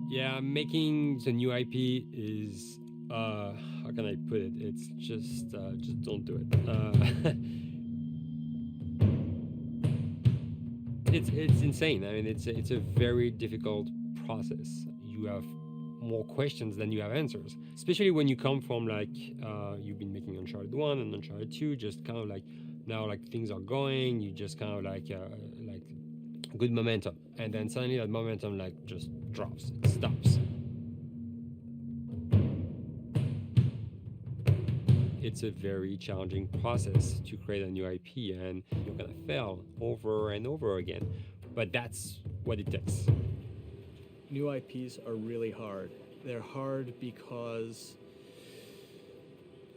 Yeah, making the new IP is, how can I put it? It's just don't do it. It's insane. I mean, it's a very difficult process. You have more questions than you have answers, especially when you come from like you've been making Uncharted 1 and Uncharted 2, just kind of like now like things are going, you just kind of like good momentum, and then suddenly that momentum like just drops, it stops. It's a very challenging process to create a new IP, and you're gonna fail over and over again, but that's what it takes. New IPs are really hard. They're hard because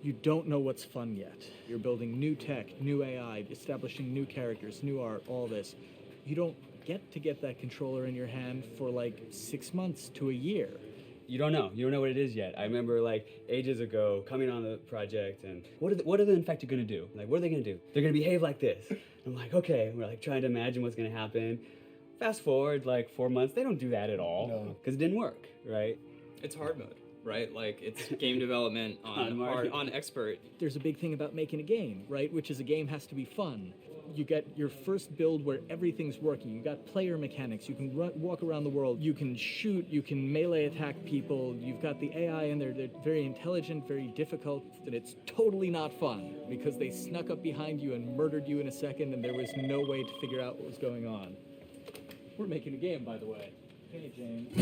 you don't know what's fun yet. You're building new tech, new AI, establishing new characters, new art, all this. You don't get that controller in your hand for like 6 months to a year. You don't know what it is yet. I remember like ages ago coming on the project and what are the infected gonna do? Like, what are they gonna do? They're gonna behave like this. I'm like, okay, we're like trying to imagine what's gonna happen. Fast forward like 4 months, they don't do that at all because it didn't work, right? It's hard mode, right? Like it's game development on expert. There's a big thing about making a game, right? Which is a game has to be fun. You get your first build where everything's working. You got player mechanics. You can walk around the world. You can shoot. You can melee attack people. You've got the AI in there. They're very intelligent, very difficult, and it's totally not fun because they snuck up behind you and murdered you in a second, and there was no way to figure out what was going on. We're making a game, by the way. Hey, James.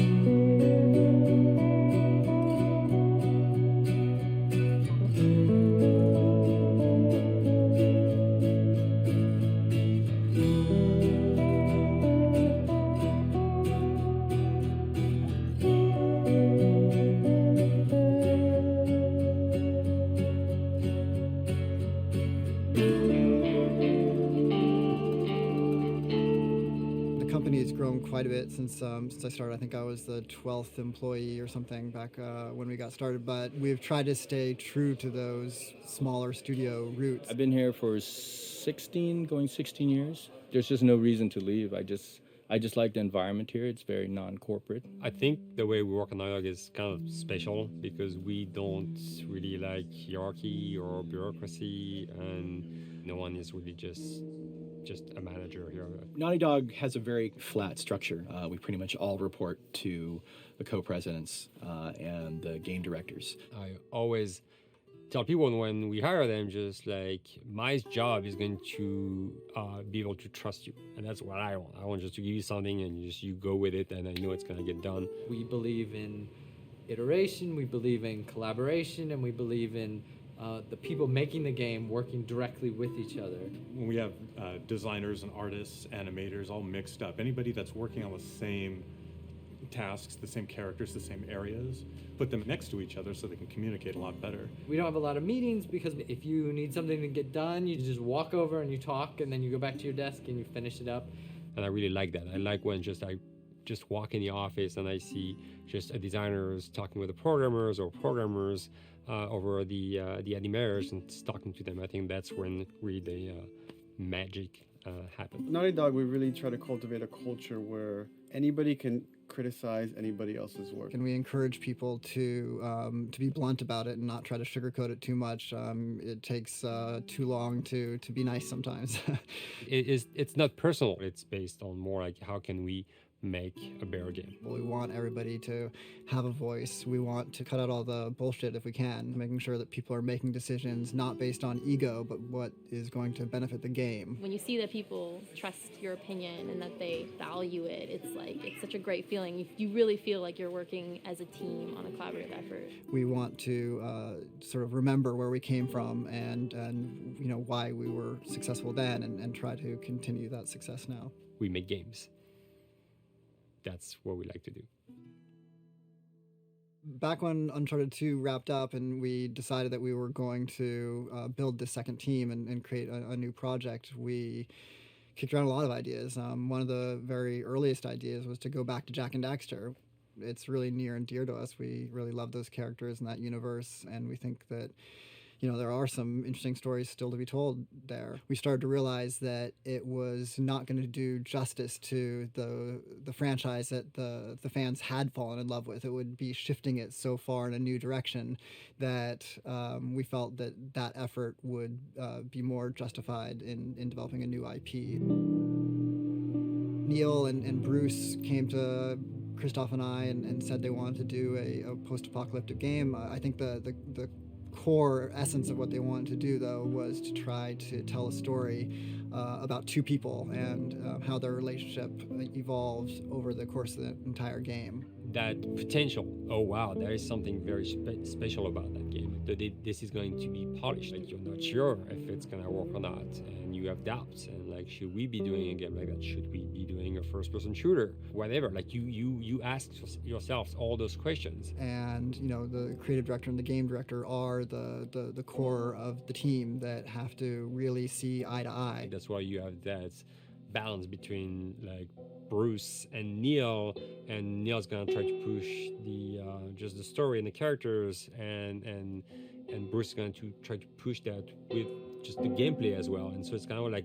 Company's grown quite a bit since I started. I think I was the 12th employee or something back when we got started, but we've tried to stay true to those smaller studio roots. I've been here for 16 years. There's just no reason to leave. I just like the environment here. It's very non-corporate. I think the way we work on Dialogue is kind of special because we don't really like hierarchy or bureaucracy, and no one is really just a manager here. Naughty Dog has a very flat structure. We pretty much all report to the co-presidents and the game directors. I always tell people when we hire them, just like, my job is going to be able to trust you, and that's what I want. I want just to give you something and you go with it, and I know it's going to get done. We believe in iteration, we believe in collaboration, and we believe in the people making the game working directly with each other. When we have designers and artists, animators all mixed up, anybody that's working on the same tasks, the same characters, the same areas, put them next to each other so they can communicate a lot better. We don't have a lot of meetings because if you need something to get done, you just walk over and you talk, and then you go back to your desk and you finish it up. And I really like that. I like when I just walk in the office and I see just designers talking with the programmers or programmers over the animators and talking to them. I think that's when really the magic happens. Naughty Dog, we really try to cultivate a culture where anybody can criticize anybody else's work. And we encourage people to be blunt about it and not try to sugarcoat it too much. It takes too long to be nice sometimes. It's not personal. It's based on more like how can we make a better game. We want everybody to have a voice. We want to cut out all the bullshit if we can, making sure that people are making decisions not based on ego, but what is going to benefit the game. When you see that people trust your opinion and that they value it, it's such a great feeling. You really feel like you're working as a team on a collaborative effort. We want to sort of remember where we came from and you know why we were successful then, and try to continue that success now. We make games. That's what we like to do. Back when Uncharted 2 wrapped up and we decided that we were going to build this second team and create a new project, we kicked around a lot of ideas. One of the very earliest ideas was to go back to Jak and Daxter. It's really near and dear to us. We really love those characters in that universe, and we think that there are some interesting stories still to be told there. We started to realize that it was not going to do justice to the franchise that the fans had fallen in love with. It would be shifting it so far in a new direction that we felt that effort would be more justified in developing a new IP. Neil and Bruce came to Christoph and I and said they wanted to do a post-apocalyptic game. I think the core essence of what they wanted to do, though, was to try to tell a story about two people and how their relationship evolves over the course of the entire game. That potential, oh wow, there is something very special about that game. This is going to be polished. Like, you're not sure if it's gonna work or not, and you have doubts. And like, should we be doing a game like that? Should we be doing a first-person shooter? Whatever. Like, you ask yourselves all those questions. And the creative director and the game director are the core of the team that have to really see eye to eye. That's why you have that balance between like Bruce and Neil's gonna try to push the just the story and the characters, and Bruce is going to try to push that with just the gameplay as well. And so it's kind of like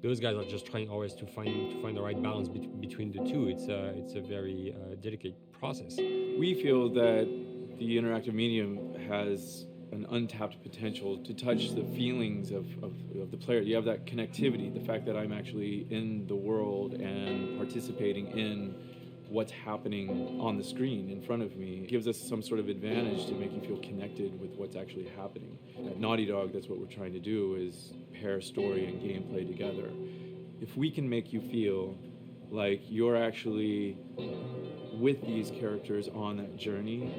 those guys are just trying always to find the right balance between the two. It's a very delicate process. We feel that the interactive medium has an untapped potential to touch the feelings of the player. You have that connectivity, the fact that I'm actually in the world and participating in what's happening on the screen in front of me gives us some sort of advantage to make you feel connected with what's actually happening. At Naughty Dog, that's what we're trying to do, is pair story and gameplay together. If we can make you feel like you're actually with these characters on that journey,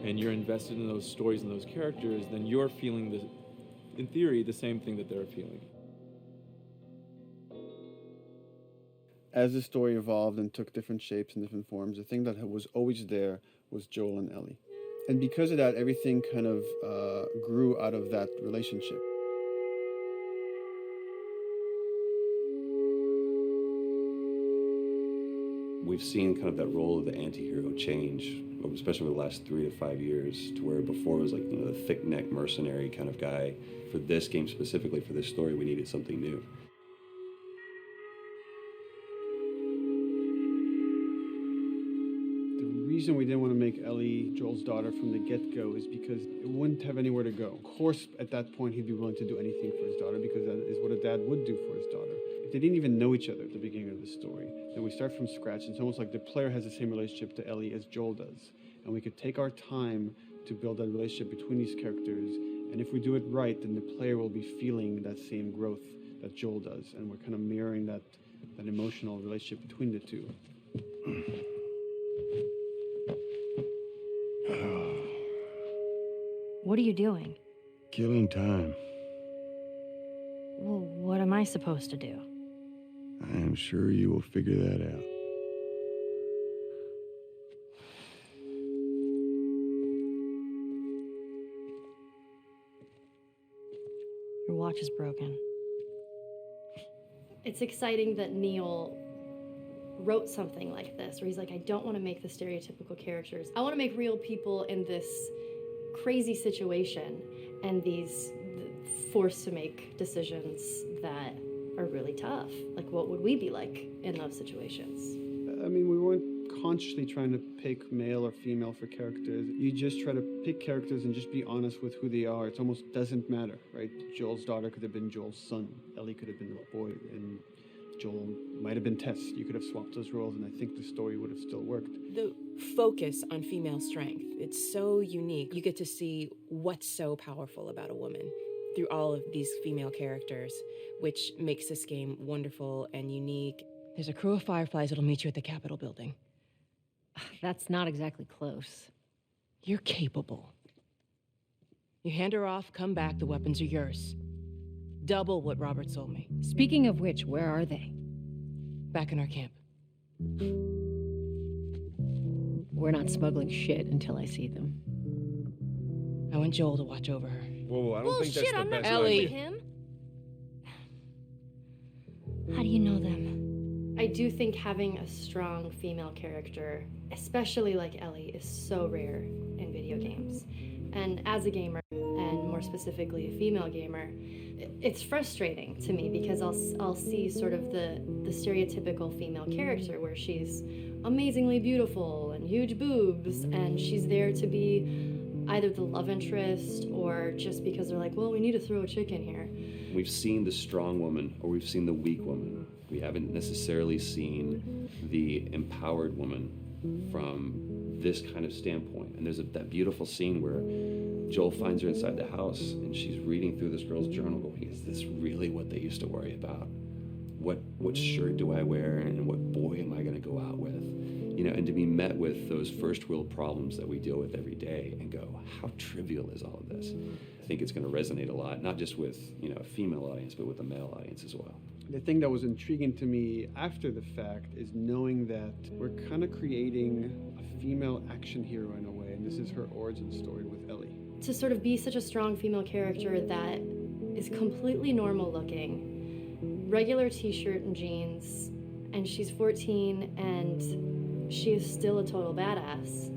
and you're invested in those stories and those characters, then you're feeling, in theory, the same thing that they're feeling. As the story evolved and took different shapes and different forms, the thing that was always there was Joel and Ellie. And because of that, everything kind of grew out of that relationship. We've seen kind of that role of the anti-hero change, especially over the last 3 to 5 years, to where before it was like the thick-neck mercenary kind of guy. For this game specifically, for this story, we needed something new. The reason we didn't want to make Ellie Joel's daughter from the get-go is because it wouldn't have anywhere to go. Of course, at that point, he'd be willing to do anything for his daughter, because that is what a dad would do for his daughter. They didn't even know each other at the beginning of the story. Then we start from scratch. It's almost like the player has the same relationship to Ellie as Joel does. And we could take our time to build that relationship between these characters. And if we do it right, then the player will be feeling that same growth that Joel does. And we're kind of mirroring that emotional relationship between the two. What are you doing? Killing time. Well, what am I supposed to do? I am sure you will figure that out. Your watch is broken. It's exciting that Neil wrote something like this, where he's like, I don't want to make the stereotypical characters. I want to make real people in this crazy situation and these forced to make decisions that are really tough. Like, what would we be like in those situations? I mean, we weren't consciously trying to pick male or female for characters. You just try to pick characters and just be honest with who they are. It almost doesn't matter, right? Joel's daughter could have been Joel's son. Ellie could have been a boy, and Joel might have been Tess. You could have swapped those roles, and I think the story would have still worked. The focus on female strength, it's so unique. You get to see what's so powerful about a woman through all of these female characters, which makes this game wonderful and unique. There's a crew of Fireflies that'll meet you at the Capitol building. That's not exactly close. You're capable. You hand her off, come back, the weapons are yours. Double what Robert sold me. Speaking of which, where are they? Back in our camp. We're not smuggling shit until I see them. I want Joel to watch over her. Whoa, I don't think that's the best Ellie. idea. Him? How do you know them? I do think having a strong female character, especially like Ellie, is so rare in video games. And as a gamer, and more specifically a female gamer, it's frustrating to me because I'll see sort of the stereotypical female character where she's amazingly beautiful and huge boobs, and she's there to be either the love interest or just because they're like, well, we need to throw a chick in here. We've seen the strong woman or we've seen the weak woman. We haven't necessarily seen the empowered woman from this kind of standpoint. And there's that beautiful scene where Joel finds her inside the house and she's reading through this girl's journal going, is this really what they used to worry about? What shirt do I wear and what boy am I gonna go out with? You know, and to be met with those first world problems that we deal with every day and go, how trivial is all of this? I think it's gonna resonate a lot, not just with, you know, a female audience, but with a male audience as well. The thing that was intriguing to me after the fact is knowing that we're kind of creating a female action hero in a way, and this is her origin story with Ellie. To sort of be such a strong female character that is completely normal looking, regular t-shirt and jeans, and she's 14 and she is still a total badass,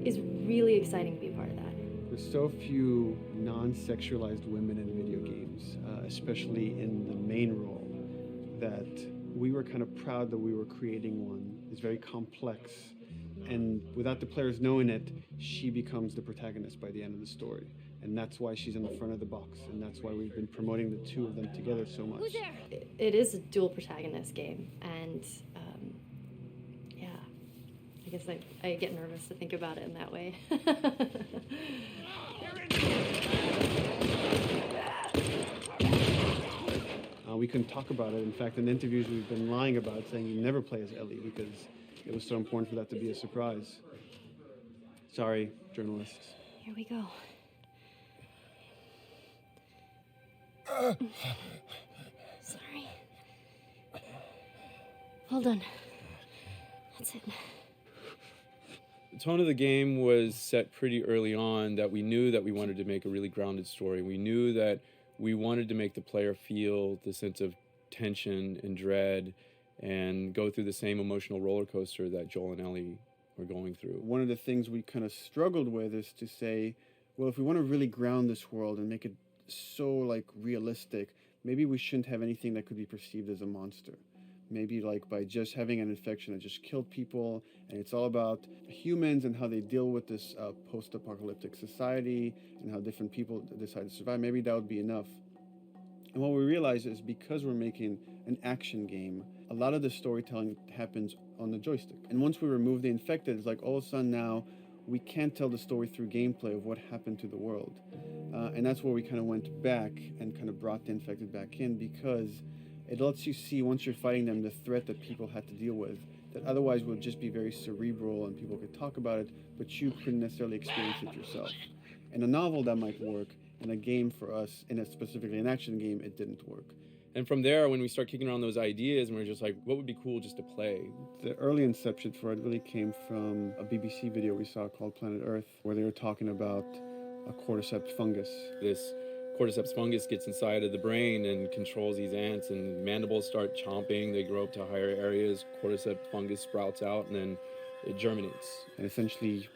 is really exciting to be a part of that. There's so few non-sexualized women in video games, especially in the main role, that we were kind of proud that we were creating one. It's very complex, and without the players knowing it, she becomes the protagonist by the end of the story. And that's why she's in the front of the box, and that's why we've been promoting the two of them together so much. It is a dual protagonist game, and yeah, I guess I get nervous to think about it in that way. We couldn't talk about it. In fact, in interviews we've been lying about it, saying you never play as Ellie because it was so important for that to be a surprise. Sorry, journalists. Here we go. Sorry. Well done. That's it. The tone of the game was set pretty early on that we knew that we wanted to make a really grounded story. We knew that we wanted to make the player feel the sense of tension and dread and go through the same emotional roller coaster that Joel and Ellie were going through. One of the things we kind of struggled with is to say, well, if we want to really ground this world and make it so like realistic, maybe we shouldn't have anything that could be perceived as a monster. Maybe like by just having an infection that just killed people, and it's all about humans and how they deal with this post-apocalyptic society and how different people decide to survive. Maybe that would be enough. And what we realize is because we're making an action game, a lot of the storytelling happens on the joystick. And once we remove the infected, it's like all of a sudden now we can't tell the story through gameplay of what happened to the world. And that's where we kind of went back and kind of brought the infected back in, because it lets you see, once you're fighting them, the threat that people had to deal with, that otherwise would just be very cerebral and people could talk about it, but you couldn't necessarily experience it yourself. In a novel, that might work. In a game for us, specifically an action game, it didn't work. And from there, when we start kicking around those ideas, and we're just like, what would be cool just to play? The early inception for it really came from a BBC video we saw called Planet Earth, where they were talking about a cordyceps fungus. This cordyceps fungus gets inside of the brain and controls these ants, and mandibles start chomping, they grow up to higher areas, cordyceps fungus sprouts out, and then it germinates. And essentially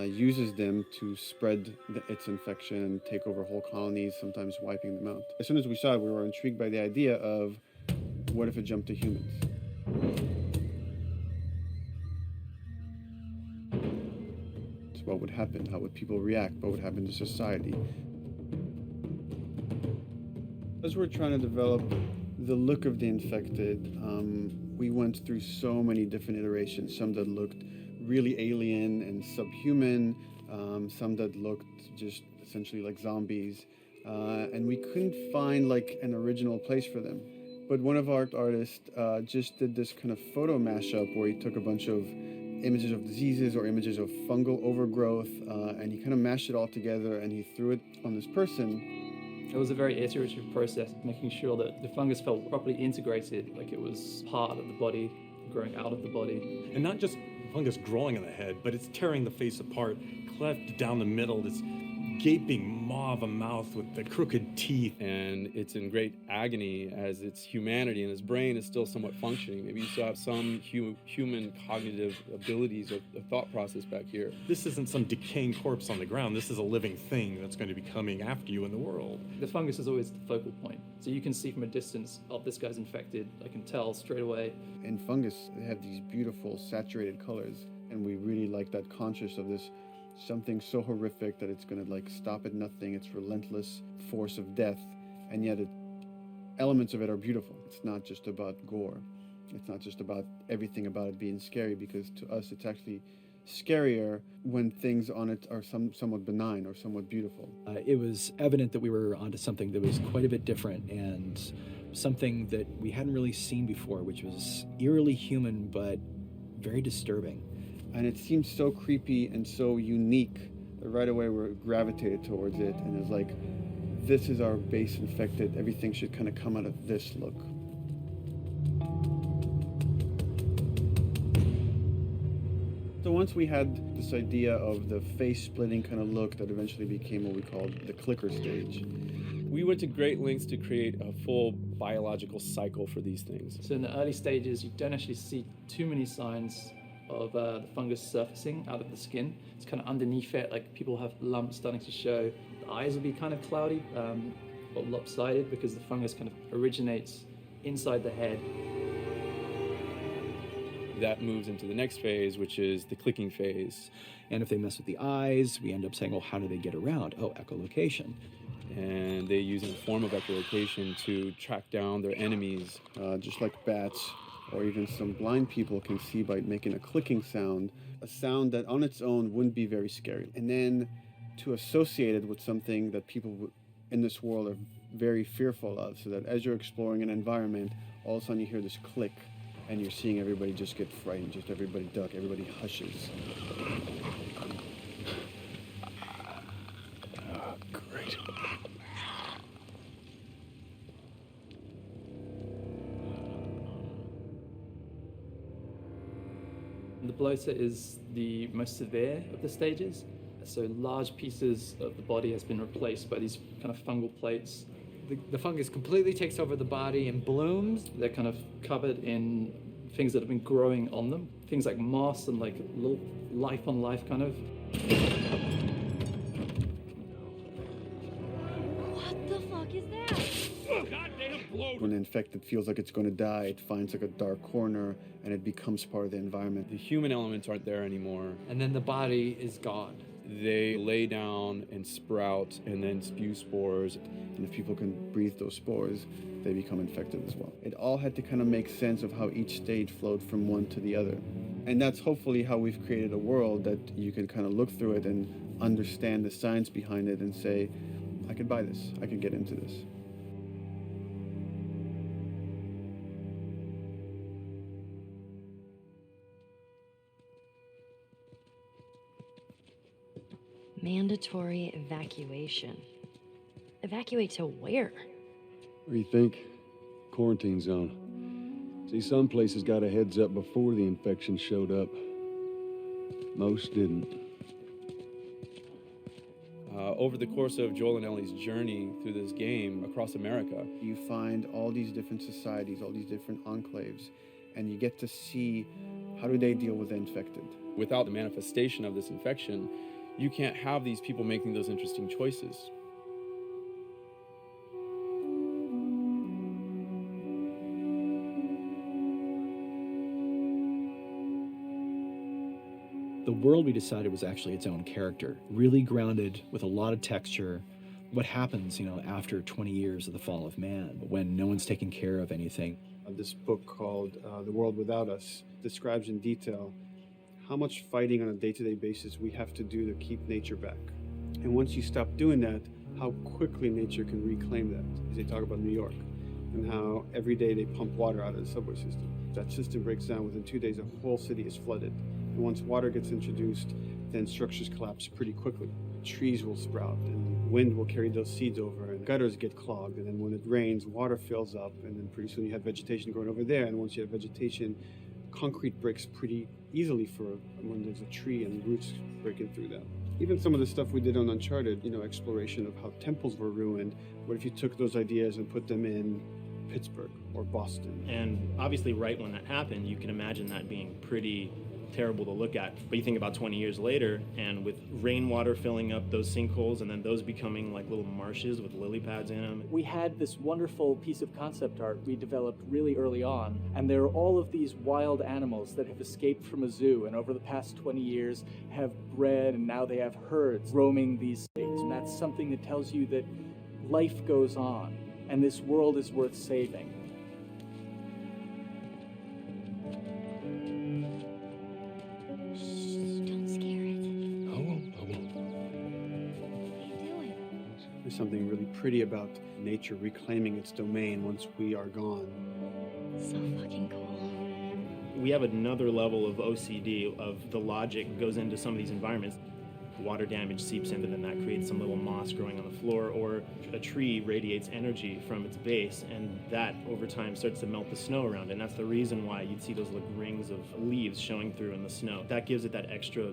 uses them to spread its infection and take over whole colonies, sometimes wiping them out. As soon as we saw it, we were intrigued by the idea of, what if it jumped to humans? So what would happen? How would people react? What would happen to society? As we're trying to develop the look of the infected, we went through so many different iterations, some that looked really alien and subhuman, some that looked just essentially like zombies, and we couldn't find like an original place for them. But one of our artists just did this kind of photo mashup where he took a bunch of images of diseases or images of fungal overgrowth, and he kind of mashed it all together and he threw it on this person. It was a very iterative process, making sure that the fungus felt properly integrated, like it was part of the body, growing out of the body. And not just fungus growing in the head, but it's tearing the face apart, cleft down the middle, this gaping maw of a mouth with the crooked teeth. And it's in great agony as its humanity and its brain is still somewhat functioning. Maybe you still have some human cognitive abilities of thought process back here. This isn't some decaying corpse on the ground. This is a living thing that's going to be coming after you in the world. The fungus is always the focal point. So you can see from a distance, oh, this guy's infected. I can tell straight away. In fungus, they have these beautiful saturated colors, and we really like that conscious of this something so horrific that it's going to like stop at nothing. It's relentless force of death, and yet elements of it are beautiful. It's not just about gore. It's not just about everything about it being scary, because to us it's actually scarier when things on it are somewhat benign or somewhat beautiful. It was evident that we were onto something that was quite a bit different and something that we hadn't really seen before, which was eerily human but very disturbing. And it seemed so creepy and so unique that right away we gravitated towards it, and it's like, this is our base infected. Everything should kind of come out of this look. So once we had this idea of the face-splitting kind of look that eventually became what we called the clicker stage. We went to great lengths to create a full biological cycle for these things. So in the early stages, you don't actually see too many signs of the fungus surfacing out of the skin. It's kind of underneath it, like people have lumps starting to show. The eyes will be kind of cloudy or lopsided because the fungus kind of originates inside the head. That moves into the next phase, which is the clicking phase. And if they mess with the eyes, we end up saying, well, how do they get around? Oh, echolocation. And they use a form of echolocation to track down their enemies. Just like bats, or even some blind people can see by making a clicking sound, a sound that on its own wouldn't be very scary. And then to associate it with something that people in this world are very fearful of, so that as you're exploring an environment, all of a sudden you hear this click, and you're seeing everybody just get frightened, just everybody duck, everybody hushes. Great. The bloater is the most severe of the stages. So large pieces of the body has been replaced by these kind of fungal plates. The fungus completely takes over the body and blooms. They're kind of covered in things that have been growing on them. Things like moss and like little life on life kind of. What the fuck is that? When the infected feels like it's going to die, it finds like a dark corner and it becomes part of the environment. The human elements aren't there anymore. And then the body is gone. They lay down and sprout and then spew spores. And if people can breathe those spores, they become infected as well. It all had to kind of make sense of how each stage flowed from one to the other. And that's hopefully how we've created a world that you can kind of look through it and understand the science behind it and say, I could buy this, I could get into this. Mandatory evacuation. Evacuate to where? What do you think? Quarantine zone. See, some places got a heads up before the infection showed up. Most didn't. Over the course of Joel and Ellie's journey through this game across America, you find all these different societies, all these different enclaves, and you get to see how do they deal with the infected. Without the manifestation of this infection, you can't have these people making those interesting choices. The world we decided was actually its own character, really grounded with a lot of texture. What happens, after 20 years of the fall of man, when no one's taking care of anything? This book called The World Without Us describes in detail how much fighting on a day-to-day basis we have to do to keep nature back. And once you stop doing that, how quickly nature can reclaim that. As they talk about New York, and how every day they pump water out of the subway system. That system breaks down. Within 2 days, a whole city is flooded. And once water gets introduced, then structures collapse pretty quickly. Trees will sprout, and wind will carry those seeds over, and gutters get clogged. And then when it rains, water fills up, and then pretty soon you have vegetation growing over there. And once you have vegetation, concrete breaks pretty easily for when there's a tree and roots breaking through that. Even some of the stuff we did on Uncharted, exploration of how temples were ruined. What if you took those ideas and put them in Pittsburgh or Boston? And obviously right when that happened, you can imagine that being pretty terrible to look at. But you think about 20 years later, and with rainwater filling up those sinkholes and then those becoming like little marshes with lily pads in them. We had this wonderful piece of concept art we developed really early on, and there are all of these wild animals that have escaped from a zoo and over the past 20 years have bred, and now they have herds roaming these things. And that's something that tells you that life goes on and this world is worth saving. There's something really pretty about nature reclaiming its domain once we are gone. So fucking cool. We have another level of OCD of the logic goes into some of these environments. Water damage seeps in, and then that creates some little moss growing on the floor, or a tree radiates energy from its base, and that over time starts to melt the snow around it. And that's the reason why you'd see those little rings of leaves showing through in the snow. That gives it that extra,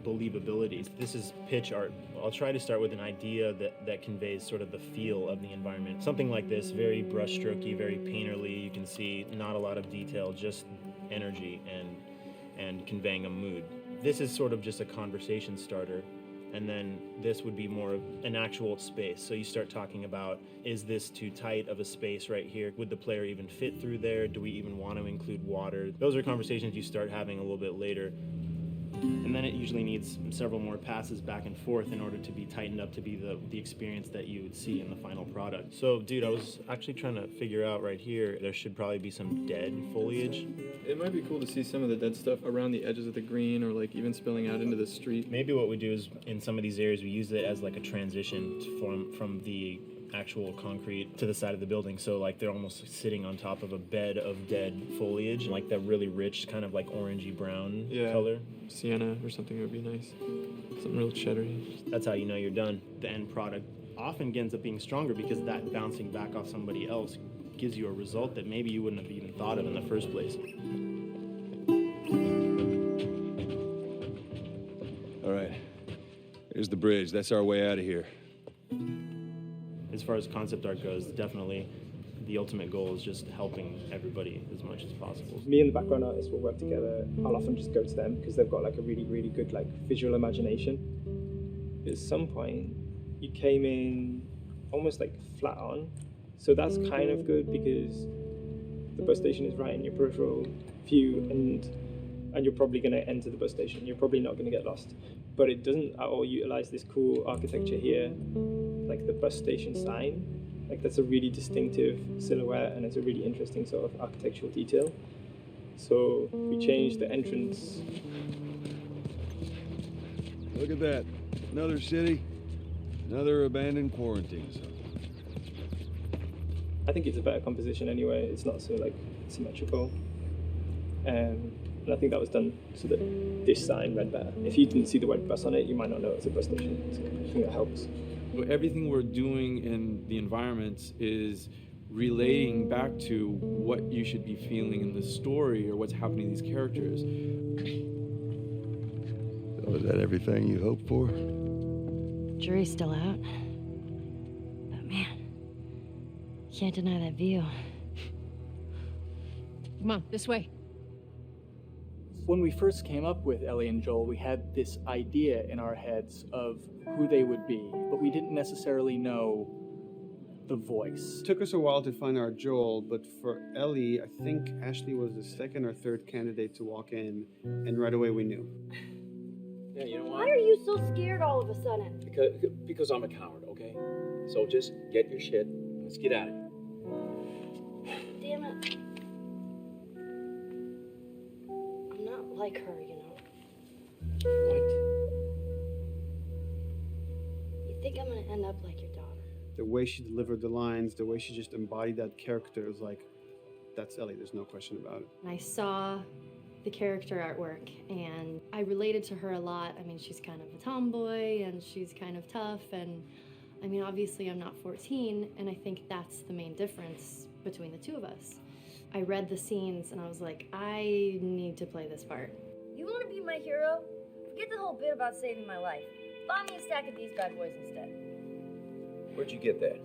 believability. This is pitch art. I'll try to start with an idea that conveys sort of the feel of the environment. Something like this, very brushstrokey, very painterly. You can see not a lot of detail, just energy and conveying a mood. This is sort of just a conversation starter, and then this would be more of an actual space. So you start talking about, is this too tight of a space right here? Would the player even fit through there? Do we even want to include water? Those are conversations you start having a little bit later. And then it usually needs several more passes back and forth in order to be tightened up to be the experience that you would see in the final product. So, dude, I was actually trying to figure out right here, there should probably be some dead foliage. It might be cool to see some of the dead stuff around the edges of the green, or like even spilling out into the street. Maybe what we do is, in some of these areas, we use it as like a transition from the actual concrete to the side of the building. So like they're almost sitting on top of a bed of dead foliage, like that really rich kind of like orangey brown color. Sienna or something would be nice. Something real cheddary. That's how you know you're done. The end product often ends up being stronger because that bouncing back off somebody else gives you a result that maybe you wouldn't have even thought of in the first place. All right, here's the bridge. That's our way out of here. As far as concept art goes, definitely the ultimate goal is just helping everybody as much as possible. Me and the background artist will work together. I'll often just go to them because they've got like a really, really good like visual imagination. At some point, you came in almost like flat on. So that's kind of good because the bus station is right in your peripheral view, and you're probably going to enter the bus station. You're probably not going to get lost. But it doesn't at all utilize this cool architecture here, like the bus station sign. Like that's a really distinctive silhouette, and it's a really interesting sort of architectural detail. So we changed the entrance. Look at that. Another city, another abandoned quarantine zone. I think it's a better composition anyway. It's not so like symmetrical. And I think that was done so that this sign read better. If you didn't see the word bus on it, you might not know it's a bus station. So I think that helps. Everything we're doing in the environments is relating back to what you should be feeling in the story or what's happening to these characters. So is that everything you hoped for? Jury's still out. But man, can't deny that view. Come on, this way. When we first came up with Ellie and Joel, we had this idea in our heads of who they would be, but we didn't necessarily know the voice. It took us a while to find our Joel, but for Ellie, I think Ashley was the second or third candidate to walk in, and right away we knew. Yeah, you know Why are you so scared all of a sudden? Because I'm a coward, okay? So just get your shit. Let's get out of here. Damn it. I'm not like her, you know. What? You think I'm gonna end up like your daughter? The way she delivered the lines, the way she just embodied that character, was like, that's Ellie, there's no question about it. I saw the character artwork and I related to her a lot. I mean, she's kind of a tomboy and she's kind of tough, and I mean, obviously I'm not 14, and I think that's the main difference between the two of us. I read the scenes and I was like, I need to play this part. You want to be my hero? Forget the whole bit about saving my life. Buy me a stack of these bad boys instead. Where'd you get that?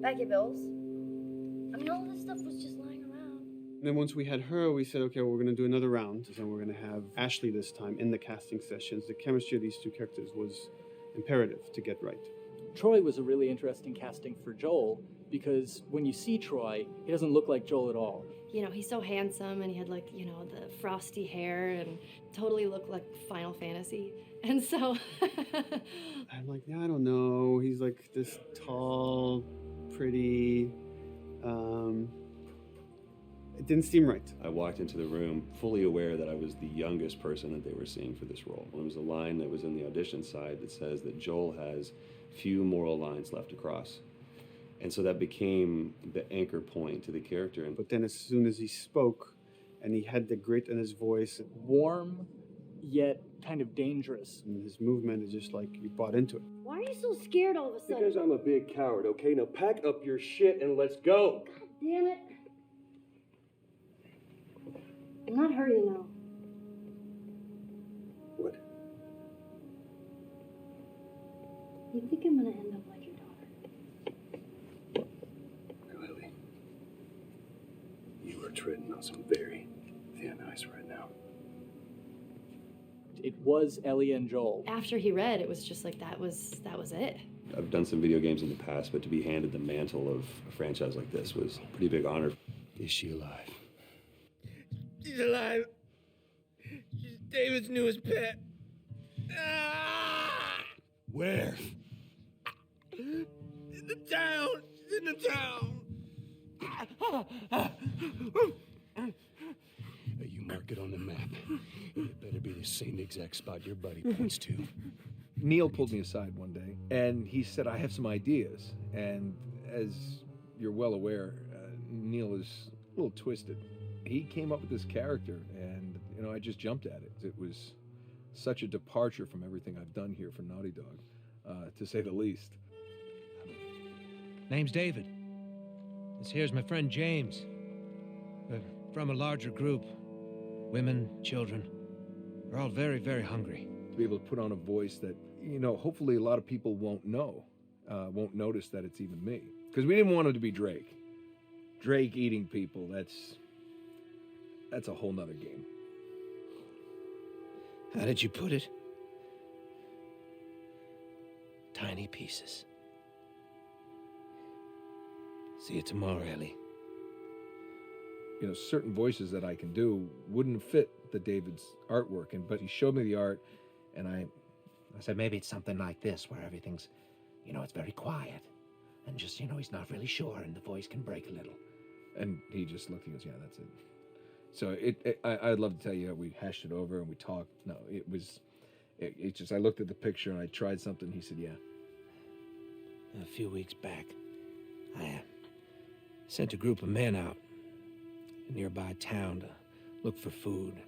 Back at Bill's. I mean, all of this stuff was just lying around. And then once we had her, we said, okay, well, we're going to do another round. And we're going to have Ashley this time in the casting sessions. The chemistry of these two characters was imperative to get right. Troy was a really interesting casting for Joel because when you see Troy, he doesn't look like Joel at all. You know, he's so handsome and he had like, you know, the frosty hair and totally looked like Final Fantasy. And so I'm like, yeah, I don't know. He's like this tall, pretty. It didn't seem right. I walked into the room fully aware that I was the youngest person that they were seeing for this role. There was a line that was in the audition side that says that Joel has few moral lines left to cross. And so that became the anchor point to the character. But then as soon as he spoke and he had the grit in his voice, warm yet kind of dangerous. And his movement is just like you bought into it. Why are you so scared all of a sudden? Because I'm a big coward, okay? Now pack up your shit and let's go. God damn it. I'm not her, you know. What? You think I'm gonna end up like your daughter? Lily, you are treading on some very thin ice right now. It was Ellie and Joel. after he read, it was just like that was it. I've done some video games in the past, but to be handed the mantle of a franchise like this was a pretty big honor. Is she alive? She's alive. She's David's newest pet. Ah! Where? In the town. She's in the town. You mark it on the map. It better be the same exact spot your buddy points to. Neil pulled me aside one day, and he said, I have some ideas. And as you're well aware, Neil is a little twisted. He came up with this character, and, you know, I just jumped at it. It was such a departure from everything I've done here for Naughty Dog, to say the least. Name's David. This here's my friend James. We're from a larger group. Women, children. We're all very, very hungry. To be able to put on a voice that, you know, hopefully a lot of people won't know, won't notice that it's even me. Because we didn't want it to be Drake. Drake eating people, that's a whole nother game. How did you put it? Tiny pieces. See you tomorrow, Ellie. You know, certain voices that I can do wouldn't fit the David's artwork, but he showed me the art, and I said maybe it's something like this, where everything's, you know, it's very quiet, and just, you know, he's not really sure, and the voice can break a little. And he just looked, he goes, yeah, that's it. So I'd love to tell you, we hashed it over and we talked. No, it just, I looked at the picture and I tried something. He said, yeah. A few weeks back, I sent a group of men out a nearby town to look for food.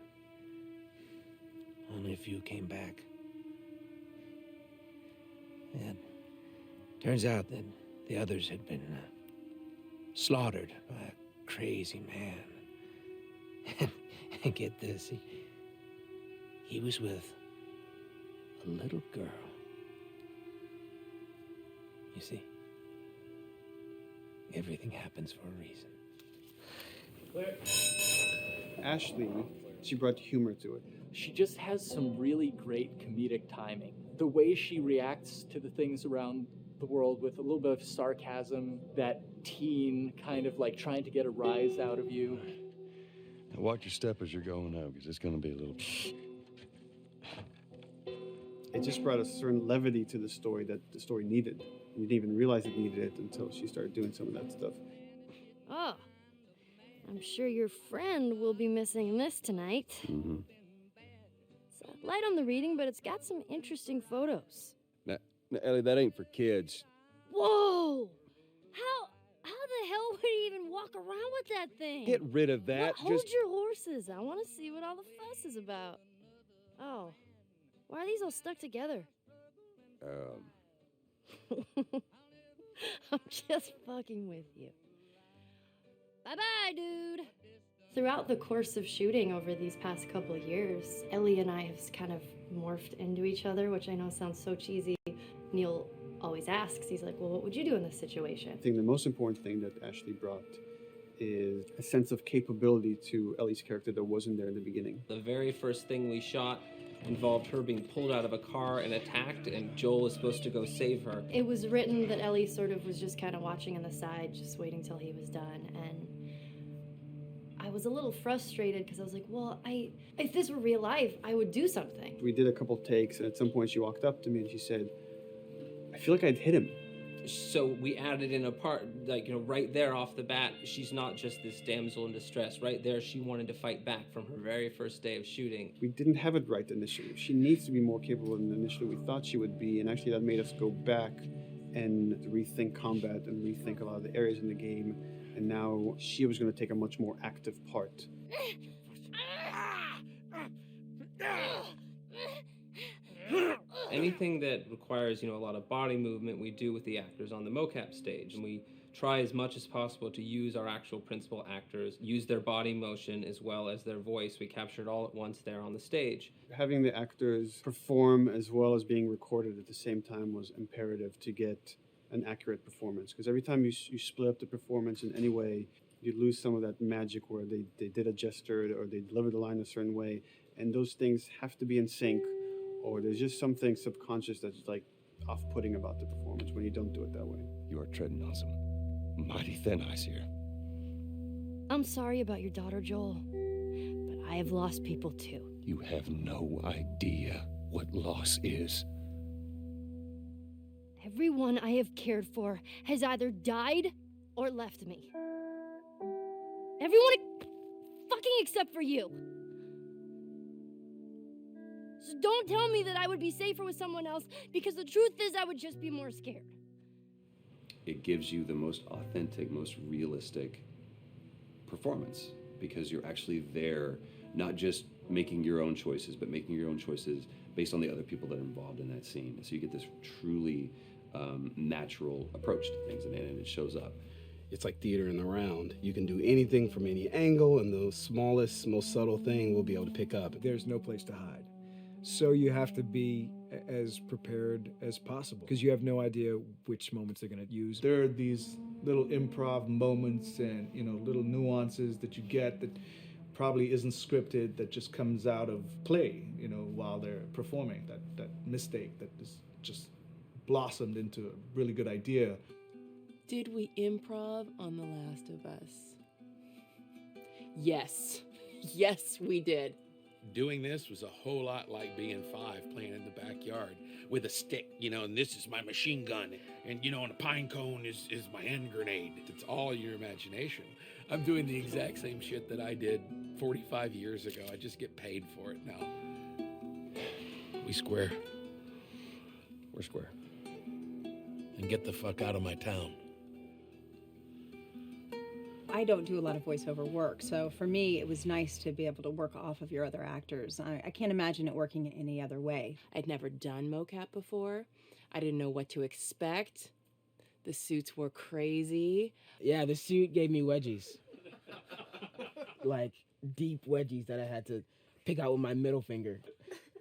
Only a few came back. And turns out that the others had been slaughtered by a crazy man. And get this, he was with a little girl. You see, everything happens for a reason. Ashley, she brought humor to it. She just has some really great comedic timing. The way she reacts to the things around the world with a little bit of sarcasm, that teen kind of like trying to get a rise out of you. Now watch your step as you're going out, because it's going to be a little... It just brought a certain levity to the story that the story needed. You didn't even realize it needed it until she started doing some of that stuff. Oh, I'm sure your friend will be missing this tonight. Mm-hmm. It's light on the reading, but it's got some interesting photos. Now, Ellie, that ain't for kids. Whoa! How the hell would he even walk around with that thing? Get rid of that. Well, hold your horses. I want to see what all the fuss is about. Oh, why are these all stuck together? I'm just fucking with you. Bye-bye, dude. Throughout the course of shooting over these past couple of years, Ellie and I have kind of morphed into each other, which I know sounds so cheesy. Neil always asks, he's like, well, what would you do in this situation? I think the most important thing that Ashley brought is a sense of capability to Ellie's character that wasn't there in the beginning. The very first thing we shot involved her being pulled out of a car and attacked, and Joel was supposed to go save her. It was written that Ellie sort of was just kind of watching on the side, just waiting till he was done, and I was a little frustrated because I was like, well, if this were real life, I would do something. We did a couple takes, and at some point she walked up to me and she said, I feel like I'd hit him. So we added in a part, like, you know, right there off the bat, she's not just this damsel in distress. Right there, she wanted to fight back from her very first day of shooting. We didn't have it right initially. She needs to be more capable than initially we thought she would be, and actually that made us go back and rethink combat and rethink a lot of the areas in the game, and now she was going to take a much more active part. Anything that requires, you know, a lot of body movement, we do with the actors on the mocap stage, and we try as much as possible to use our actual principal actors, use their body motion as well as their voice. We captured all at once there on the stage. Having the actors perform as well as being recorded at the same time was imperative to get an accurate performance, because every time you split up the performance in any way, you lose some of that magic where they did a gesture or they delivered the line a certain way, and those things have to be in sync, or there's just something subconscious that's like off-putting about the performance when you don't do it that way. You are treading on some mighty thin ice here. I'm sorry about your daughter, Joel, but I have lost people too. You have no idea what loss is. Everyone I have cared for has either died or left me. Everyone fucking except for you. So don't tell me that I would be safer with someone else, because the truth is I would just be more scared. It gives you the most authentic, most realistic performance, because you're actually there, not just making your own choices, but making your own choices based on the other people that are involved in that scene. So you get this truly natural approach to things, and it shows up. It's like theater in the round. You can do anything from any angle, and the smallest, most subtle thing we'll be able to pick up. There's no place to hide. So you have to be as prepared as possible, because you have no idea which moments they're going to use. There are these little improv moments and, you know, little nuances that you get that probably isn't scripted, that just comes out of play, you know, while they're performing. That mistake that is just blossomed into a really good idea. Did we improv on The Last of Us? Yes. Yes, we did. Doing this was a whole lot like being 5 playing in the backyard with a stick, you know, and this is my machine gun, and, you know, and a pine cone is my hand grenade. It's all your imagination. I'm doing the exact same shit that I did 45 years ago. I just get paid for it now. We square. We're square. And get the fuck out of my town. I don't do a lot of voiceover work, so for me, it was nice to be able to work off of your other actors. I can't imagine it working in any other way. I'd never done mocap before. I didn't know what to expect. The suits were crazy. Yeah, the suit gave me wedgies. Like, deep wedgies that I had to pick out with my middle finger.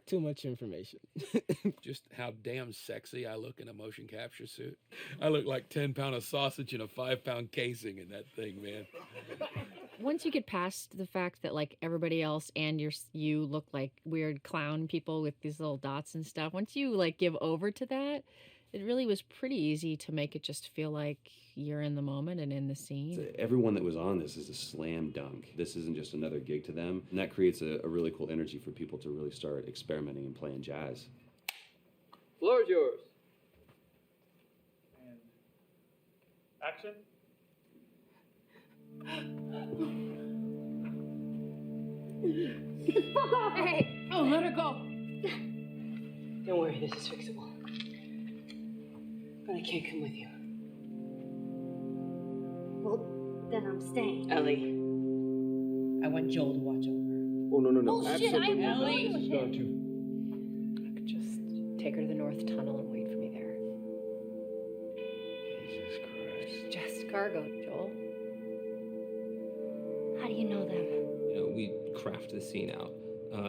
Too much information. Just how damn sexy I look in a motion capture suit. I look like 10 pound of sausage in a 5 pound casing in that thing, man. Once you get past the fact that like everybody else and you look like weird clown people with these little dots and stuff, once you like give over to that, it really was pretty easy to make it just feel like you're in the moment and in the scene. So everyone that was on this is a slam dunk. This isn't just another gig to them. And that creates a really cool energy for people to really start experimenting and playing jazz. Floor is yours. And action. Get the fuck off! Hey! Oh, let her go. Don't worry, this is fixable. But I can't come with you. Well, then I'm staying. Ellie. I want Joel to watch over. Oh, no. Bullshit, Absolutely. Ellie. She's going to. I could just take her to the North Tunnel and wait for me there. Jesus Christ. Just cargo, Joel. How do you know them? the scene out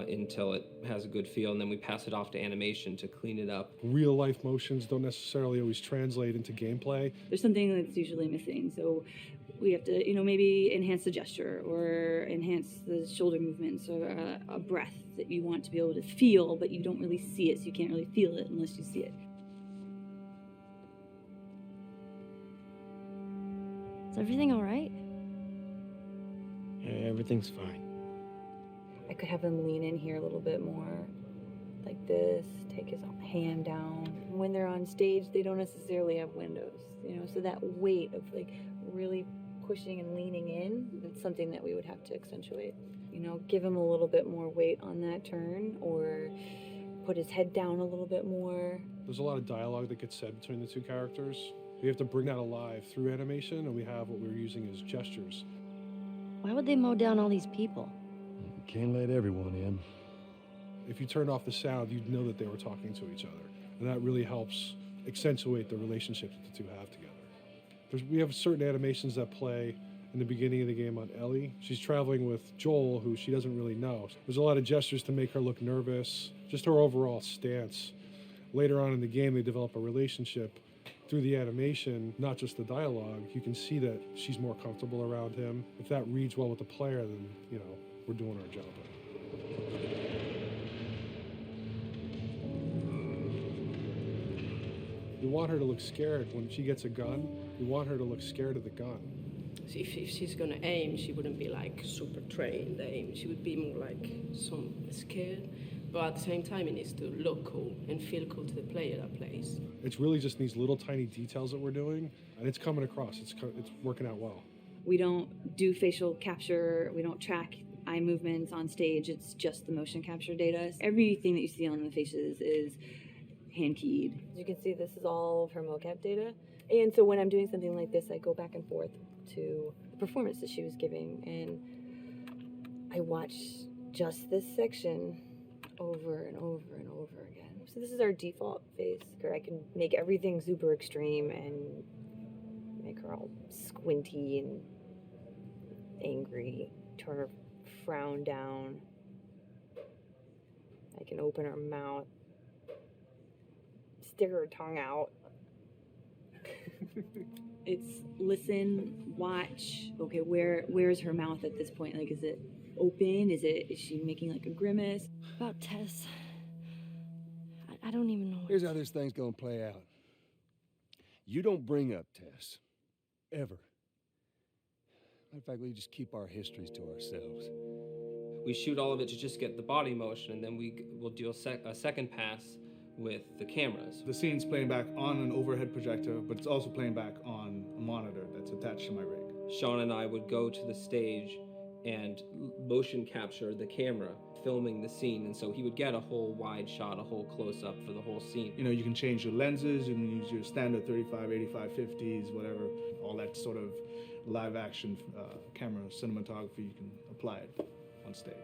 until it has a good feel, and then we pass it off to animation to clean it up. Real life motions don't necessarily always translate into gameplay. There's something that's usually missing, so we have to, maybe enhance the gesture or enhance the shoulder movements or a breath that you want to be able to feel, but you don't really see it, so you can't really feel it unless you see it. Is everything all right? Yeah, everything's fine. I could have him lean in here a little bit more, like this, take his hand down. When they're on stage, they don't necessarily have windows, so that weight of like really pushing and leaning in, it's something that we would have to accentuate. Give him a little bit more weight on that turn, or put his head down a little bit more. There's a lot of dialogue that gets said between the two characters. We have to bring that alive through animation, and we have what we're using as gestures. Why would they mow down all these people? You can't let everyone in. If you turned off the sound, you'd know that they were talking to each other. And that really helps accentuate the relationship that the two have together. We have certain animations that play in the beginning of the game on Ellie. She's traveling with Joel, who she doesn't really know. There's a lot of gestures to make her look nervous, just her overall stance. Later on in the game, they develop a relationship through the animation, not just the dialogue. You can see that she's more comfortable around him. If that reads well with the player, then, we're doing our job. We want her to look scared when she gets a gun. We want her to look scared of the gun. So if she's gonna aim, she wouldn't be like super trained aim. She would be more like some scared. But at the same time, it needs to look cool and feel cool to the player that plays. It's really just these little tiny details that we're doing, and it's coming across. It's working out well. We don't do facial capture. We don't track eye movements on stage. It's just the motion capture data. Everything that you see on the faces is hand-keyed. As you can see, this is all of her mocap data. And so when I'm doing something like this, I go back and forth to the performance that she was giving, and I watch just this section over and over and over again. So this is our default face, where I can make everything super extreme and make her all squinty and angry, turn her frown down. I can open her mouth, stick her tongue out. It's listen, watch. Okay, where's her mouth at this point? Like, is it open? Is she making like a grimace? About Tess. I don't even know. Here's how this thing's gonna play out. You don't bring up Tess. Ever. Matter of fact, we just keep our histories to ourselves. We shoot all of it to just get the body motion, and then we'll do a second pass with the cameras. The scene's playing back on an overhead projector, but it's also playing back on a monitor that's attached to my rig. Sean and I would go to the stage and motion capture the camera filming the scene, and so he would get a whole wide shot, a whole close-up for the whole scene. You can change your lenses, you can use your standard 35, 85, 50s, whatever, all that sort of live action camera cinematography, you can apply it on stage.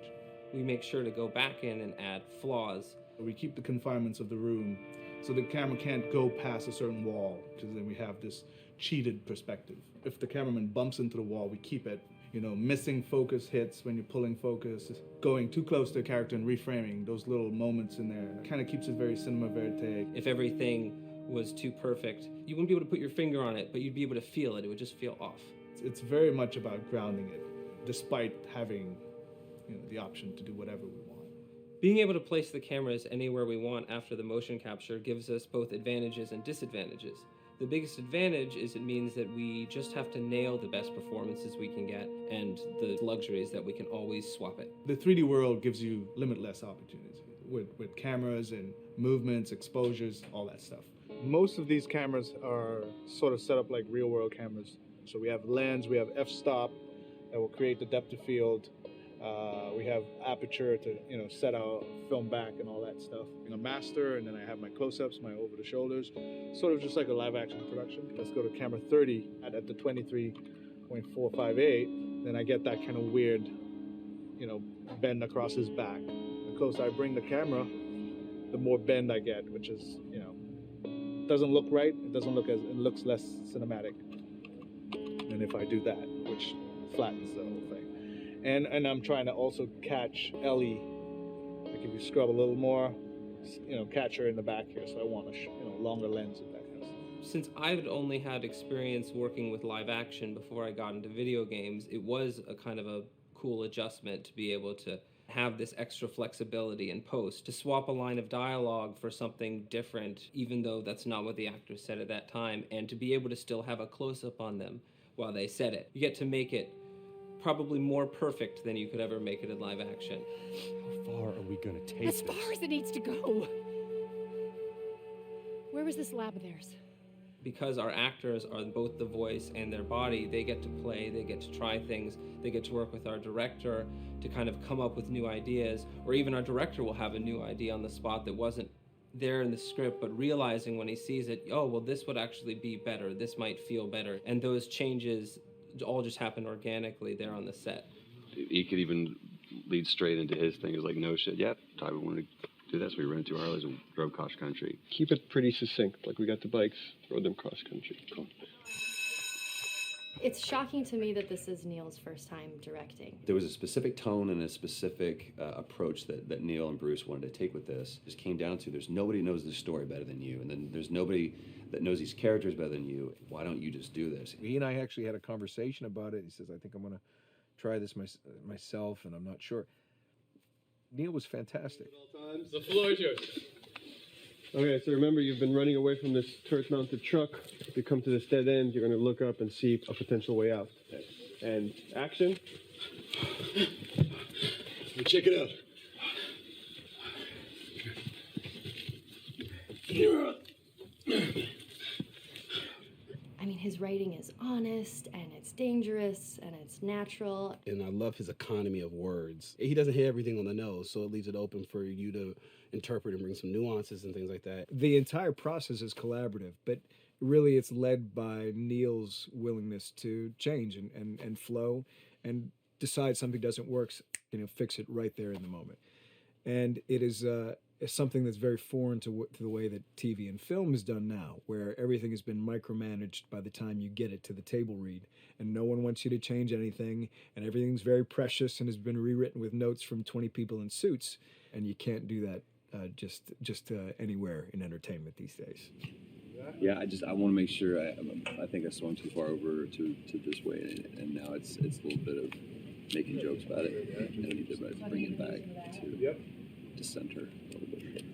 We make sure to go back in and add flaws. We keep the confinements of the room, so the camera can't go past a certain wall, because then we have this cheated perspective. If the cameraman bumps into the wall, we keep it. Missing focus hits when you're pulling focus, going too close to a character and reframing, those little moments in there, kind of keeps it very cinema verite. If everything was too perfect, you wouldn't be able to put your finger on it, but you'd be able to feel it. It would just feel off. It's very much about grounding it, despite having the option to do whatever we want. Being able to place the cameras anywhere we want after the motion capture gives us both advantages and disadvantages. The biggest advantage is it means that we just have to nail the best performances we can get, and the luxury is that we can always swap it. The 3D world gives you limitless opportunities with cameras and movements, exposures, all that stuff. Most of these cameras are sort of set up like real world cameras. So we have lens, we have f-stop that will create the depth of field. We have aperture to set our film back and all that stuff. A master, and then I have my close-ups, my over the shoulders, sort of just like a live action production. Let's go to camera 30 at the 23.458. Then I get that kind of weird, bend across his back. The closer I bring the camera, the more bend I get, which is, doesn't look right. It looks less cinematic than if I do that, which flattens the whole thing. And I'm trying to also catch Ellie. Like if you scrub a little more, catch her in the back here. So I want a longer lens of that kind of stuff. Since I've only had experience working with live action before I got into video games, it was a kind of a cool adjustment to be able to have this extra flexibility in post, to swap a line of dialogue for something different, even though that's not what the actor said at that time, and to be able to still have a close-up on them while they said it. You get to make it probably more perfect than you could ever make it in live action. How far are we gonna take As far as it needs to go. Where was this lab of theirs? Because our actors are both the voice and their body, they get to play, they get to try things, they get to work with our director to kind of come up with new ideas, or even our director will have a new idea on the spot that wasn't there in the script, but realizing when he sees it, oh, well, this would actually be better, this might feel better. And those changes all just happen organically there on the set. He could even lead straight into his thing. It's like, no shit, yep, Ty, we want to do this. We rented 2 Harleys and drove cross country. Keep it pretty succinct. Like, we got the bikes, rode them cross country. Cool. It's shocking to me that this is Neil's first time directing. There was a specific tone and a specific approach that Neil and Bruce wanted to take with this. It just came down to, there's nobody knows this story better than you, and then there's nobody that knows these characters better than you. Why don't you just do this? He and I actually had a conversation about it. He says, I think I'm going to try this myself, and I'm not sure. Neil was fantastic. The floor is yours. Okay, so remember, you've been running away from this turret-mounted truck. If you come to this dead end, you're going to look up and see a potential way out. Okay. And action. Check it out. I mean, his writing is honest, and it's dangerous, and it's natural. And I love his economy of words. He doesn't hit everything on the nose, so it leaves it open for you to interpret and bring some nuances and things like that. The entire process is collaborative, but really it's led by Neil's willingness to change and flow and decide something doesn't work, fix it right there in the moment. And it is something that's very foreign to the way that TV and film is done now, where everything has been micromanaged by the time you get it to the table read, and no one wants you to change anything, and everything's very precious and has been rewritten with notes from 20 people in suits, and you can't do that just anywhere in entertainment these days. Yeah, I want to make sure. I think I swung too far over to this way, and now it's a little bit of making jokes about it, and I need to bring it back to center a little bit.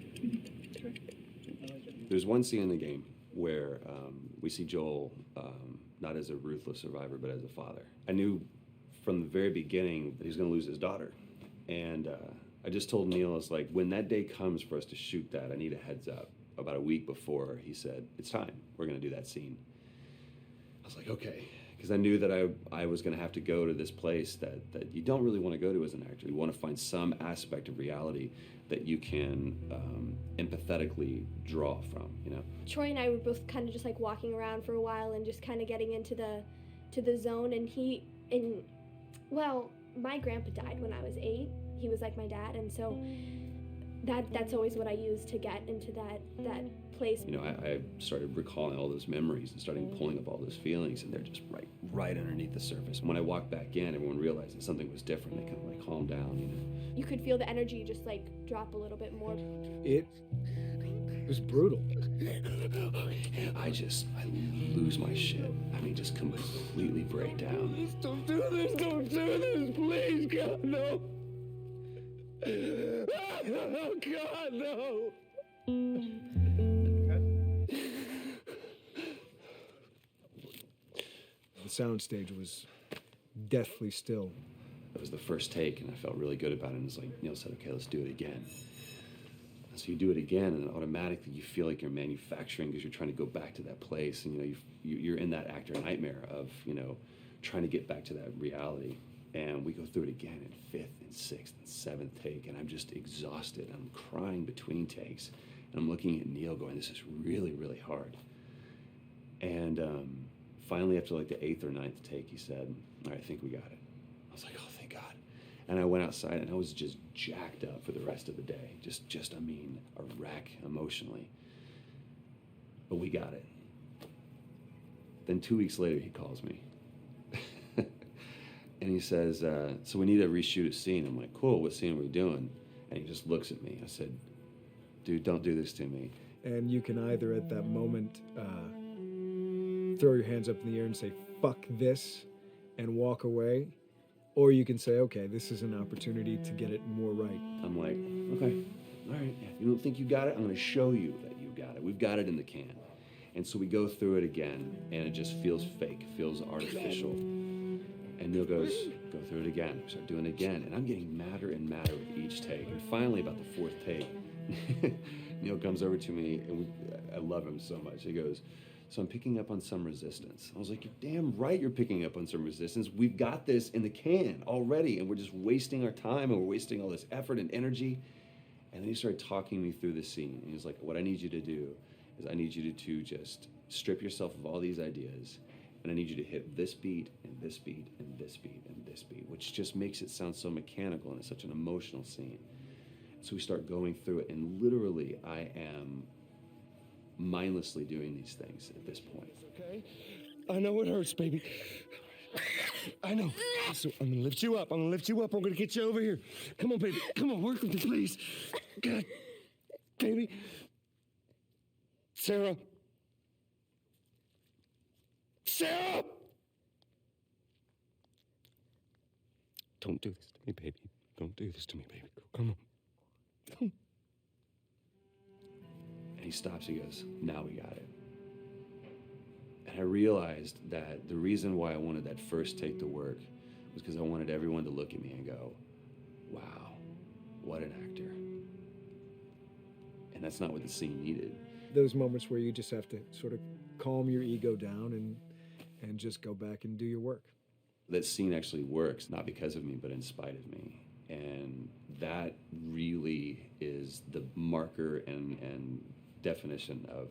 There's one scene in the game where we see Joel not as a ruthless survivor, but as a father. I knew from the very beginning that he was going to lose his daughter, and I just told Neil, it's like, when that day comes for us to shoot that, I need a heads up. About a week before, he said, it's time, we're going to do that scene. I was like, okay, because I knew that I was going to have to go to this place that you don't really want to go to as an actor. You want to find some aspect of reality that you can empathetically draw from, Troy and I were both kind of just like walking around for a while and just kind of getting into the zone, and well, my grandpa died when I was 8. He was like my dad, and so that's always what I use to get into that place. I started recalling all those memories and starting pulling up all those feelings, and they're just right underneath the surface. When I walked back in, everyone realized that something was different. They kind of like calmed down, You could feel the energy just like drop a little bit more. It was brutal. I lose my shit. I mean, just completely break down. Don't do this, please, God, no. Oh, God, no. The soundstage was deathly still. It was the first take, and I felt really good about it. And it's like Neil said, okay, let's do it again. And so you do it again, and automatically you feel like you're manufacturing because you're trying to go back to that place, and you're in that actor nightmare of trying to get back to that reality. And we go through it again in 5th and 6th and 7th take, and I'm just exhausted. I'm crying between takes, and I'm looking at Neil going, this is really, really hard. And finally, after like the 8th or 9th take, he said, all right, I think we got it. I was like, oh, thank God. And I went outside, and I was just jacked up for the rest of the day. Just a wreck emotionally. But we got it. Then 2 weeks later, he calls me. And he says, so we need to reshoot a scene. I'm like, cool, what scene are we doing? And he just looks at me. I said, dude, don't do this to me. And you can either at that moment throw your hands up in the air and say, fuck this, and walk away. Or you can say, okay, this is an opportunity to get it more right. I'm like, okay, all right. If you don't think you got it, I'm going to show you that you got it. We've got it in the can. And so we go through it again, and it just feels fake, feels artificial. And Neil goes, go through it again. We start doing it again. And I'm getting madder and madder with each take. And finally, about the fourth take, Neil comes over to me, and I love him so much. He goes, so I'm picking up on some resistance. I was like, you're damn right you're picking up on some resistance. We've got this in the can already, and we're just wasting our time, and we're wasting all this effort and energy. And then he started talking me through the scene. And he's like, what I need you to do is I need you to just strip yourself of all these ideas, and I need you to hit this beat, and this beat, and this beat, and this beat, which just makes it sound so mechanical, and it's such an emotional scene. So we start going through it, and literally I am mindlessly doing these things at this point. Okay? I know it hurts, baby. I know. So I'm gonna lift you up. I'm gonna lift you up. I'm gonna get you over here. Come on, baby. Come on, work with me, please. God, baby. Sarah. Sarah! Don't do this to me, baby. Don't do this to me, baby. Come on. And he stops, he goes, now we got it. And I realized that the reason why I wanted that first take to work was because I wanted everyone to look at me and go, wow, what an actor. And that's not what the scene needed. Those moments where you just have to sort of calm your ego down and just go back and do your work. That scene actually works, not because of me, but in spite of me. And that really is the marker and definition of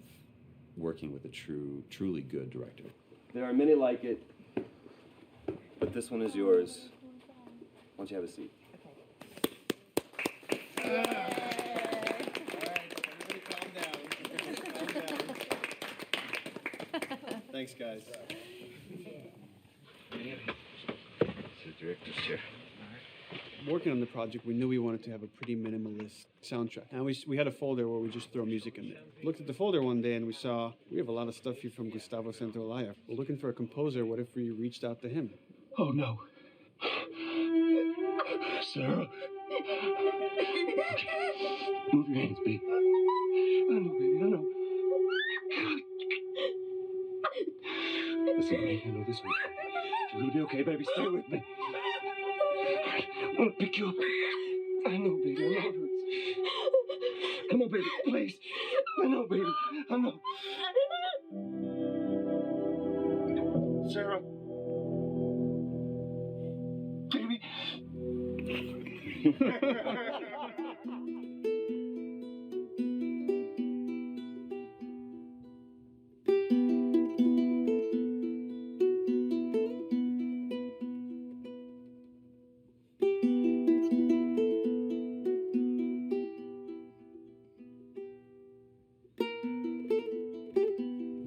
working with a truly good director. There are many like it, but this one is yours. Why don't you have a seat? Thanks, guys. It's the director's chair. Working on the project, we knew we wanted to have a pretty minimalist soundtrack. And we had a folder where we just throw music in there. Looked at the folder one day and we saw, we have a lot of stuff here from Gustavo Santaolalla. We're looking for a composer. What if we reached out to him? Oh, no. Sarah. Move your hands, baby. I know, baby, I know. Listen to me, I know this one. You're gonna be okay, baby. Stay with me. I want to pick you up. I know, baby. I know it hurts. Come on, baby. Please. I know, baby. I know. Sarah. Baby.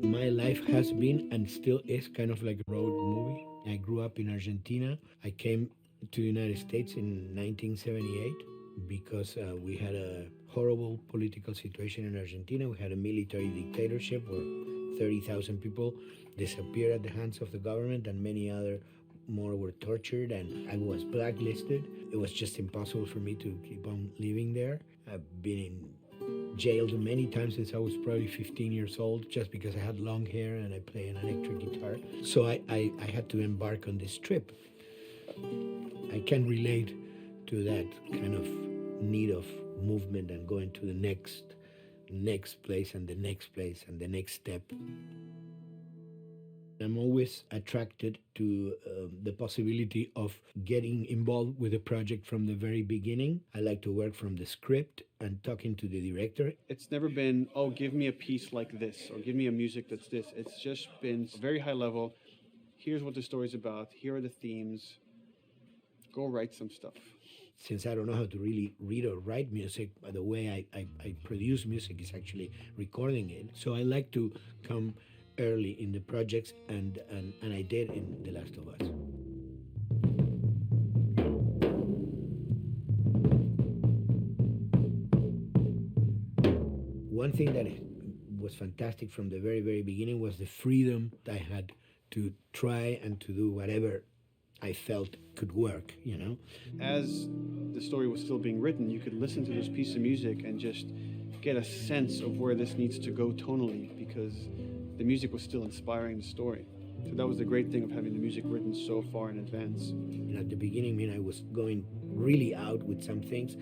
My life has been and still is kind of like a road movie. I grew up in Argentina. I came to the United States in 1978 because we had a horrible political situation in Argentina. We had a military dictatorship where 30,000 people disappeared at the hands of the government and many other more were tortured, and I was blacklisted. It was just impossible for me to keep on living there. I've been jailed many times since I was probably 15 years old just because I had long hair and I play an electric guitar. So I had to embark on this trip. I can relate to that kind of need of movement and going to the next place and the next place and the next step. I'm always attracted to the possibility of getting involved with a project from the very beginning. I like to work from the script and talking to the director. It's never been, oh, give me a piece like this or give me a music that's this. It's just been very high level. Here's what the story's about. Here are the themes. Go write some stuff. Since I don't know how to really read or write music, the way I produce music is actually recording it. So I like to come early in the projects, and I did in The Last of Us. one thing that was fantastic from the very, very beginning was the freedom I had to try and to do whatever I felt could work, you know? As the story was still being written, you could listen to this piece of music and just get a sense of where this needs to go tonally, because the music was still inspiring the story. So that was the great thing of having the music written so far in advance. You know, at the beginning, I was going really out with some things,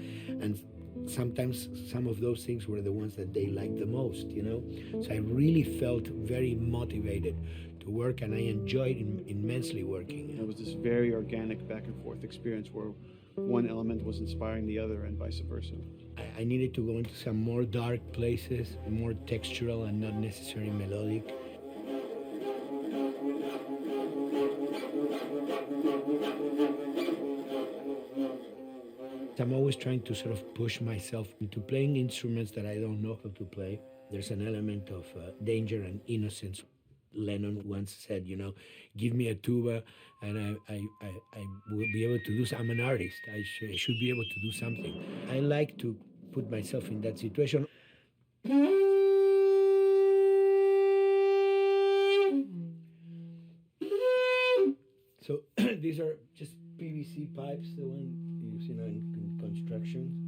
and sometimes some of those things were the ones that they liked the most, you know? So I really felt very motivated to work, and I enjoyed immensely working. It was this very organic back and forth experience where one element was inspiring the other and vice versa. I needed to go into some more dark places, more textural and not necessarily melodic. I'm always trying to sort of push myself into playing instruments that I don't know how to play. There's an element of danger and innocence. Lennon once said, you know, give me a tuba and I will be able to do I'm an artist. I should be able to do something. I like to put myself in that situation. So these are just PVC pipes, the one used, you know, in construction.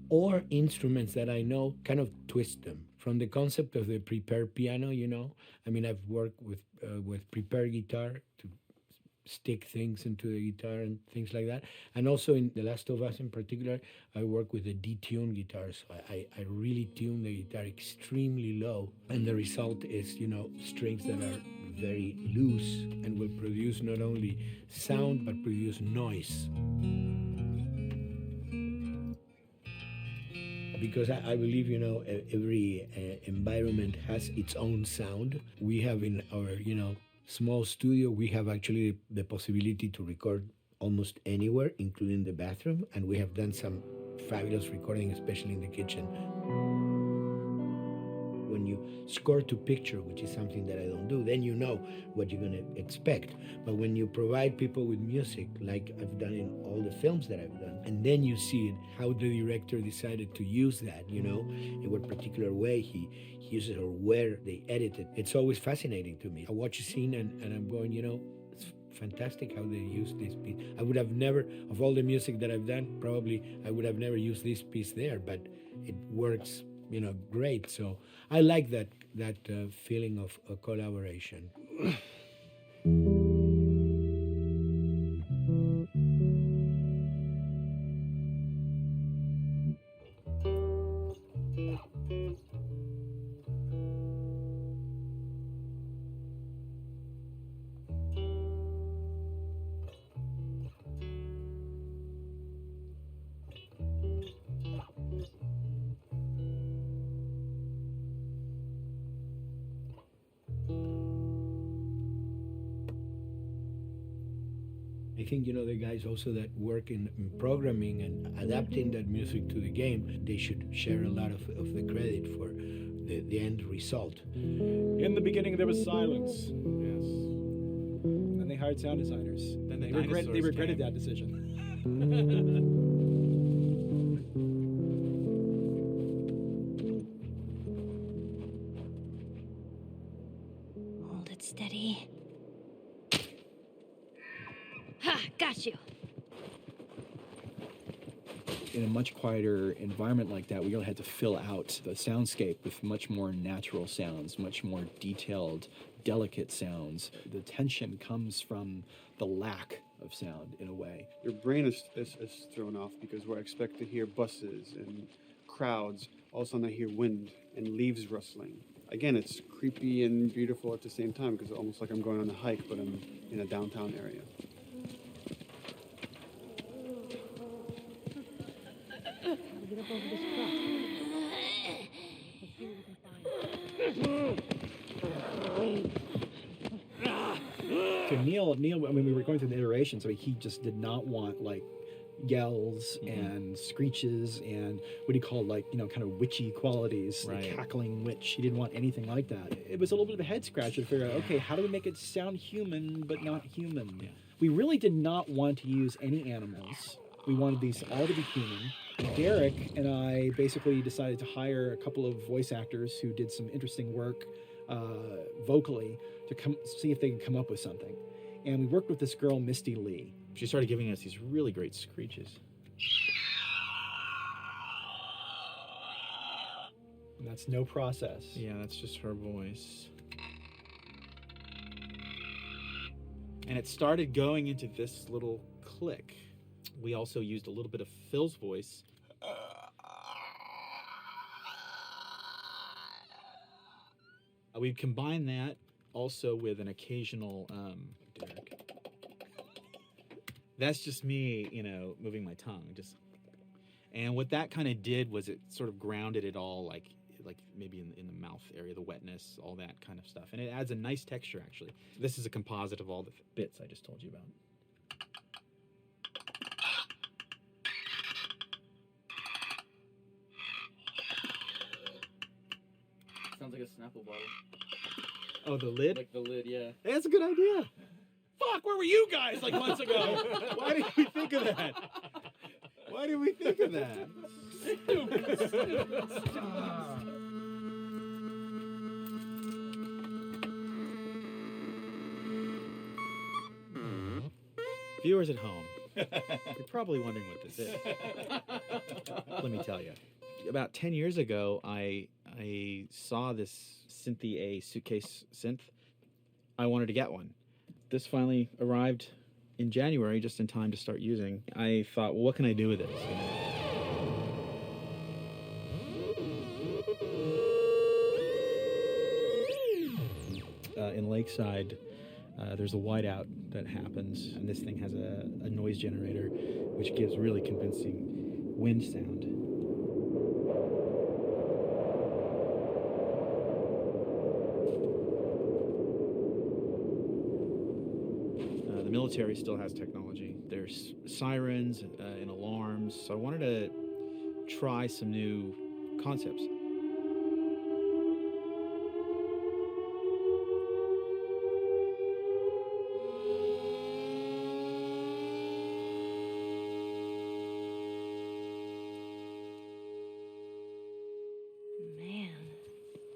Or instruments that I know, kind of twist them. From the concept of the prepared piano, you know, I mean, I've worked with prepared guitar to stick things into the guitar and things like that. And also in The Last of Us in particular, I work with a detuned guitar. So I really tune the guitar extremely low. And the result is, you know, strings that are very loose and will produce not only sound, but produce noise. Because I believe, you know, every environment has its own sound. We have in our, you know, small studio, we have actually the possibility to record almost anywhere, including the bathroom. And we have done some fabulous recording, especially in the kitchen. When you score to picture, which is something that I don't do, then you know what you're going to expect. But when you provide people with music, like I've done in all the films that I've done, and then you see it, how the director decided to use that, you know, in what particular way he uses or where they edit it. It's always fascinating to me. I watch a scene and I'm going, you know, it's fantastic how they use this piece. I would have never, of all the music that I've done, probably I would have never used this piece there, but it works, you know, great. So I like that feeling of a collaboration. I think, you know, the guys also that work in programming and adapting that music to the game, they should share a lot of the credit for the end result. In the beginning, there was silence. Yes. Then they hired sound designers. Then they regretted that decision. Hold it steady. Ha! Got you. In a much quieter environment like that, we really had to fill out the soundscape with much more natural sounds, much more detailed, delicate sounds. The tension comes from the lack of sound, in a way. Your brain is thrown off because where I expect to hear buses and crowds, all of a sudden I hear wind and leaves rustling. Again, it's creepy and beautiful at the same time because it's almost like I'm going on a hike, but I'm in a downtown area. To Neil, I mean, we were going through the iterations, so he just did not want, like, yells and screeches and what do you call, like, you know, kind of witchy qualities, like cackling witch. He didn't want anything like that. It was a little bit of a head scratcher to figure out, okay, how do we make it sound human but not human? Yeah. We really did not want to use any animals. We wanted these all to be human. Derek and I basically decided to hire a couple of voice actors who did some interesting work vocally to come see if they could come up with something. And we worked with this girl, Misty Lee. She started giving us these really great screeches. And that's no process. Yeah, that's just her voice. And it started going into this little click. We also used a little bit of Phil's voice. We'd combine that also with an occasional, Derek. That's just me, you know, moving my tongue. And what that kind of did was it sort of grounded it all, like maybe in the mouth area, the wetness, all that kind of stuff. And it adds a nice texture, actually. This is a composite of all the bits I just told you about. Sounds like a Snapple bottle. Oh, the lid? Like the lid, yeah. Hey, that's a good idea. Fuck, where were you guys like months ago? Why did we think of that? Why did we think of that? Viewers at home, you're probably wondering what this is. Let me tell you. About 10 years ago, I saw this Synthi A suitcase synth. I wanted to get one. This finally arrived in January, just in time to start using. I thought, well, what can I do with this? In Lakeside, there's a whiteout that happens, and this thing has a noise generator, which gives really convincing wind sound. The military still has technology. There's sirens and alarms, so I wanted to try some new concepts.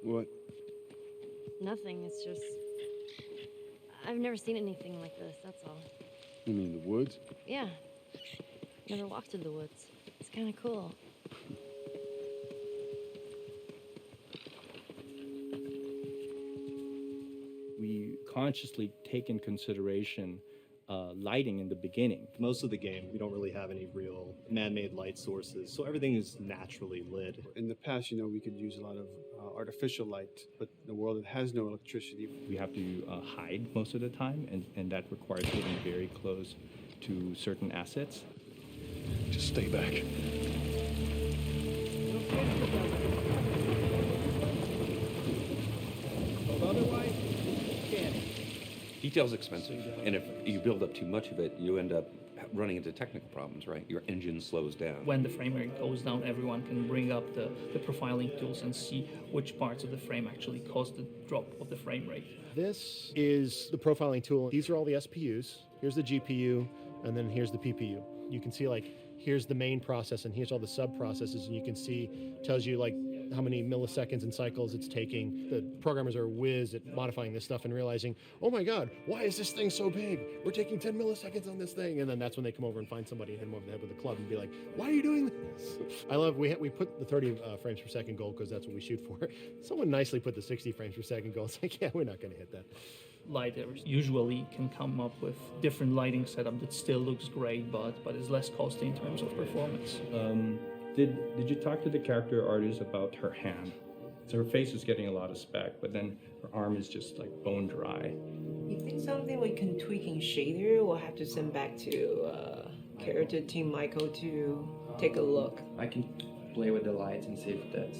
What? Nothing, it's just... I've never seen anything like this, that's all. You mean the woods? Yeah. Never walked through the woods. It's kind of cool. We consciously take in consideration lighting in the beginning. Most of the game, we don't really have any real man-made light sources, so everything is naturally lit. In the past, you know, we could use a lot of artificial light, but in a world that has no electricity, We have to hide most of the time, and that requires getting very close to certain assets. Just stay back. Otherwise, can't. Detail's expensive, and if you build up too much of it, you end up running into technical problems, right? Your engine slows down. When the frame rate goes down, everyone can bring up the profiling tools and see which parts of the frame actually cause the drop of the frame rate. This is the profiling tool. These are all the SPUs. Here's the GPU, and then here's the PPU. You can see, like, here's the main process, and here's all the sub-processes, and you can see, tells you, like, how many milliseconds and cycles it's taking. The programmers are whiz at modifying this stuff and realizing, oh my God, why is this thing so big? We're taking 10 milliseconds on this thing. And then that's when they come over and find somebody and hit them over the head with a club and be like, why are you doing this? I love, we put the 30 frames per second goal because that's what we shoot for. Someone nicely put the 60 frames per second goal. It's like, yeah, we're not gonna hit that. Lighters usually can come up with different lighting setup that still looks great, but is less costly in terms of performance. Did you talk to the character artist about her hand? So her face is getting a lot of spec, but then her arm is just like bone dry. You think something we can tweak in shader? We'll have to send back to character team Michael to take a look. I can play with the lights and see if that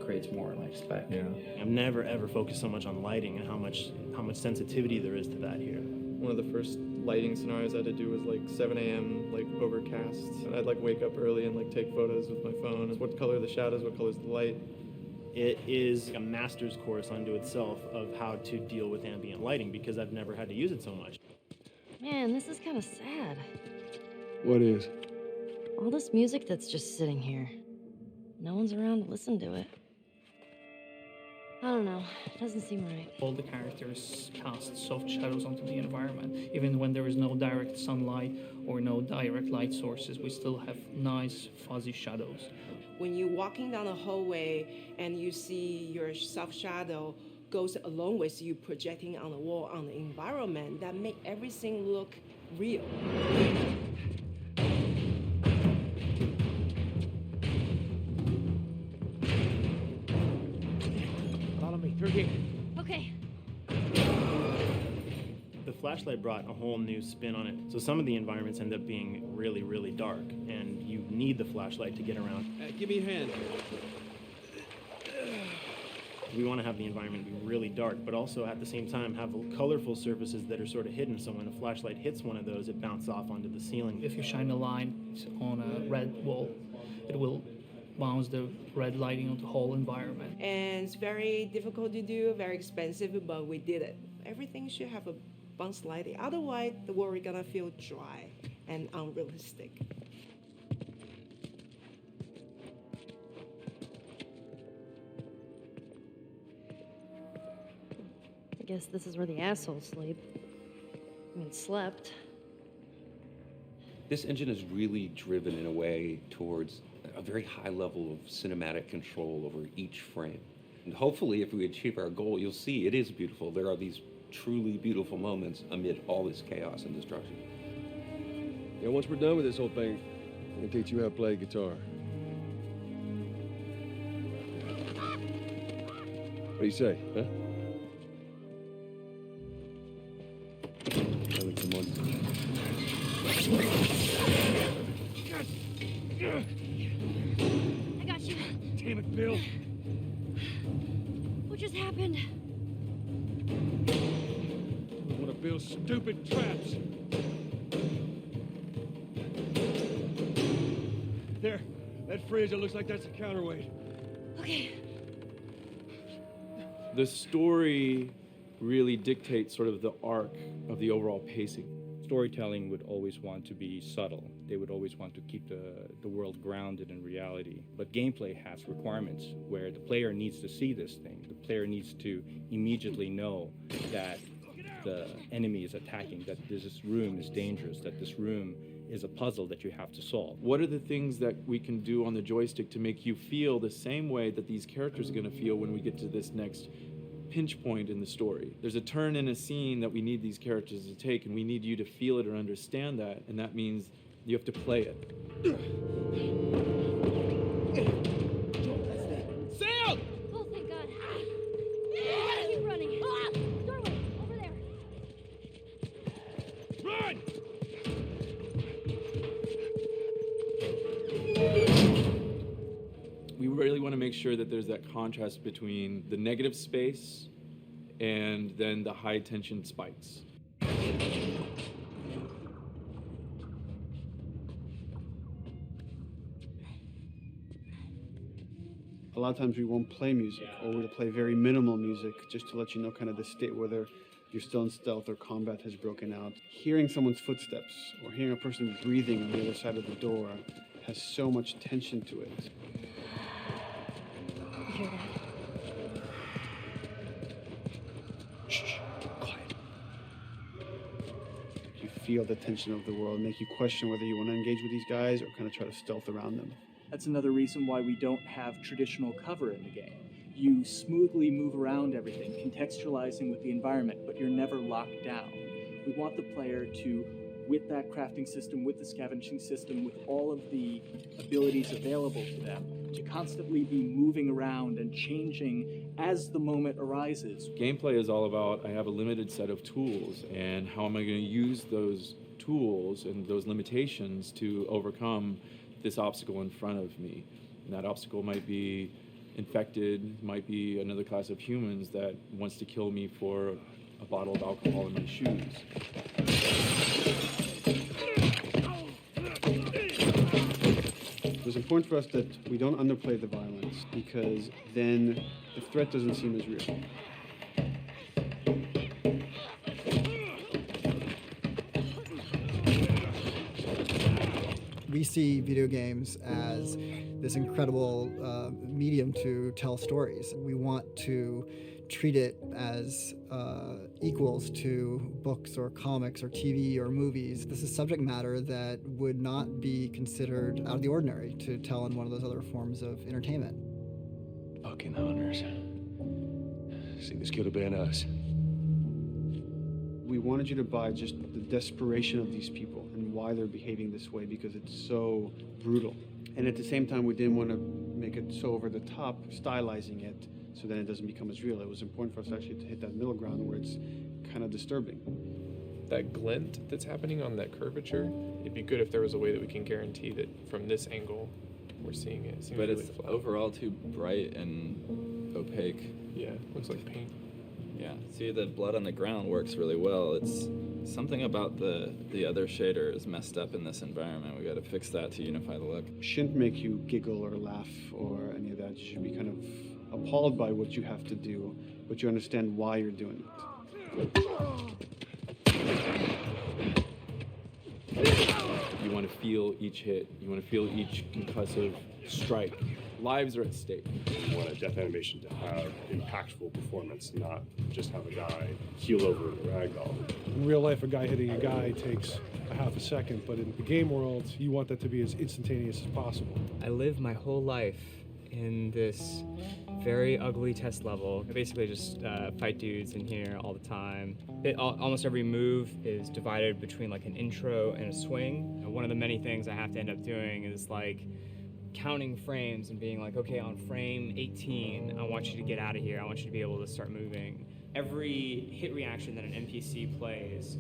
creates more like spec. Yeah. I've never ever focused so much on lighting and how much sensitivity there is to that here. One of the first lighting scenarios I had to do was like 7 a.m. like overcast. And I'd like wake up early and like take photos with my phone. What color are the shadows, what color is the light? It is a master's course unto itself of how to deal with ambient lighting because I've never had to use it so much. Man, this is kind of sad. What is? All this music that's just sitting here. No one's around to listen to it. I don't know. It doesn't seem right. All the characters cast soft shadows onto the environment. Even when there is no direct sunlight or no direct light sources, we still have nice fuzzy shadows. When you're walking down the hallway and you see your soft shadow goes along with you projecting on the wall on the environment, that make everything look real. Follow me through here. Okay. The flashlight brought a whole new spin on it. So some of the environments end up being really, really dark, and you need the flashlight to get around. Give me a hand. We want to have the environment be really dark, but also at the same time have colorful surfaces that are sort of hidden, so when a flashlight hits one of those, it bounces off onto the ceiling. If you shine a light on a red wall, it will bounce the red lighting on the whole environment. And it's very difficult to do, very expensive, but we did it. Everything should have a bounce lighting. Otherwise, the world is gonna feel dry and unrealistic. I guess this is where the assholes sleep. I mean, slept. This engine is really driven in a way towards a very high level of cinematic control over each frame. And hopefully, if we achieve our goal, you'll see it is beautiful. There are these truly beautiful moments amid all this chaos and destruction. Yeah, once we're done with this whole thing, I'm gonna teach you how to play guitar. What do you say, huh? Come on. I got you. Damn it, Bill. What just happened? One of Bill's stupid traps. There, that freezer looks like that's a counterweight. Okay. The story really dictates sort of the arc of the overall pacing. Storytelling would always want to be subtle. They would always want to keep the world grounded in reality. But gameplay has requirements where the player needs to see this thing. The player needs to immediately know that the enemy is attacking, that this room is dangerous, that this room is a puzzle that you have to solve. What are the things that we can do on the joystick to make you feel the same way that these characters are going to feel when we get to this next pinch point in the story? There's a turn in a scene that we need these characters to take, and we need you to feel it or understand that, and that means you have to play it. Sailed! Oh, thank God. Keep running. Doorway, over there. Run! We really want to make sure that there's that contrast between the negative space and then the high tension spikes. A lot of times we won't play music, or we'll play very minimal music just to let you know kind of the state, whether you're still in stealth or combat has broken out. Hearing someone's footsteps or hearing a person breathing on the other side of the door has so much tension to it. You hear that? Shh, quiet. You feel the tension of the world, make you question whether you want to engage with these guys or kind of try to stealth around them. That's another reason why we don't have traditional cover in the game. You smoothly move around everything, contextualizing with the environment, but you're never locked down. We want the player to, with that crafting system, with the scavenging system, with all of the abilities available to them, to constantly be moving around and changing as the moment arises. Gameplay is all about, I have a limited set of tools, and how am I going to use those tools and those limitations to overcome this obstacle in front of me. And that obstacle might be infected, might be another class of humans that wants to kill me for a bottle of alcohol in my shoes. It was important for us that we don't underplay the violence, because then the threat doesn't seem as real. We see video games as this incredible medium to tell stories. We want to treat it as equals to books or comics or TV or movies. This is subject matter that would not be considered out of the ordinary to tell in one of those other forms of entertainment. Fucking hunters. See, this could have been us. We wanted you to buy just the desperation of these people and why they're behaving this way, because it's so brutal. And at the same time, we didn't want to make it so over the top, stylizing it, so then it doesn't become as real. It was important for us actually to hit that middle ground where it's kind of disturbing. That glint that's happening on that curvature, it'd be good if there was a way that we can guarantee that from this angle, we're seeing it. It seems but really it's flat. overall too bright and opaque. Yeah, looks like paint. Yeah, see, the blood on the ground works really well. It's something about the other shader is messed up in this environment. We got to fix that to unify the look. Shouldn't make you giggle or laugh or any of that. You should be kind of appalled by what you have to do, but you understand why you're doing it. You want to feel each hit. You want to feel each concussive strike. Lives are at stake. We want a death animation to have impactful performance, not just have a guy keel over in a ragdoll. In real life, a guy hitting a guy takes a half a second, but in the game world, you want that to be as instantaneous as possible. I live my whole life in this very ugly test level. I basically just fight dudes in here all the time. Almost every move is divided between like an intro and a swing. One of the many things I have to end up doing is like counting frames and being like, okay, on frame 18, I want you to get out of here. I want you to be able to start moving. Every hit reaction that an NPC plays,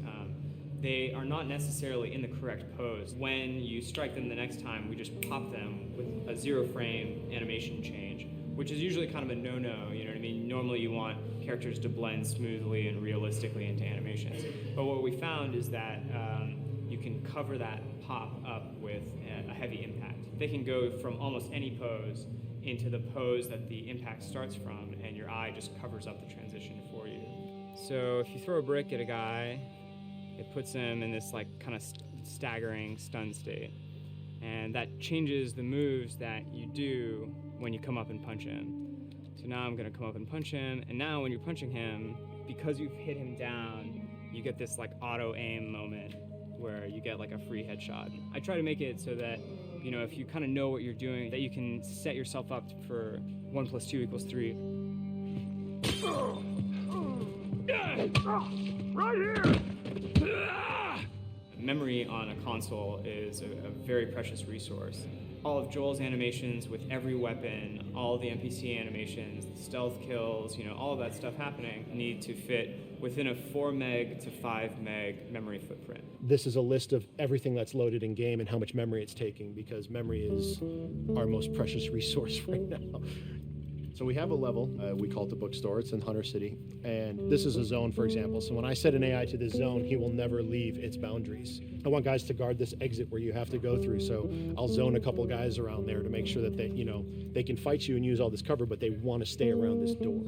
they are not necessarily in the correct pose. When you strike them the next time, we just pop them with a 0 frame animation change, which is usually kind of a no-no, you know what I mean? Normally you want characters to blend smoothly and realistically into animations. But what we found is that you can cover that pop up with a heavy impact. They can go from almost any pose into the pose that the impact starts from, and your eye just covers up the transition for you. So if you throw a brick at a guy, it puts him in this like kind of staggering stun state. And that changes the moves that you do when you come up and punch him. So now I'm gonna come up and punch him, and now when you're punching him, because you've hit him down, you get this like auto aim moment where you get like a free headshot. I try to make it so that, you know, if you kind of know what you're doing, that you can set yourself up for 1 + 2 = 3. Right here! Memory on a console is a very precious resource. All of Joel's animations with every weapon, all the NPC animations, the stealth kills, you know, all of that stuff happening need to fit within a 4 meg to 5 meg memory footprint. This is a list of everything that's loaded in game and how much memory it's taking, because memory is our most precious resource right now. So we have a level, we call it the bookstore, it's in Hunter City, and this is a zone, for example. So when I set an AI to this zone, he will never leave its boundaries. I want guys to guard this exit where you have to go through, so I'll zone a couple guys around there to make sure that they, you know, they can fight you and use all this cover, but they want to stay around this door.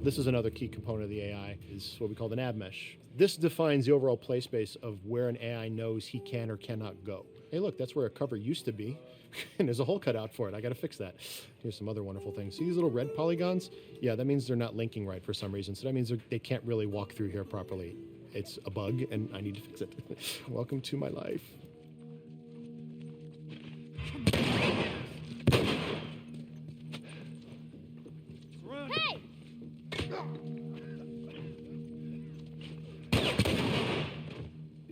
This is another key component of the AI, is what we call the nav mesh. This defines the overall play space of where an AI knows he can or cannot go. Hey, look, that's where a cover used to be, and there's a hole cut out for it. I got to fix that. Here's some other wonderful things. See these little red polygons? Yeah, that means they're not linking right for some reason, so that means they can't really walk through here properly. It's a bug, and I need to fix it. Welcome to my life. Hey!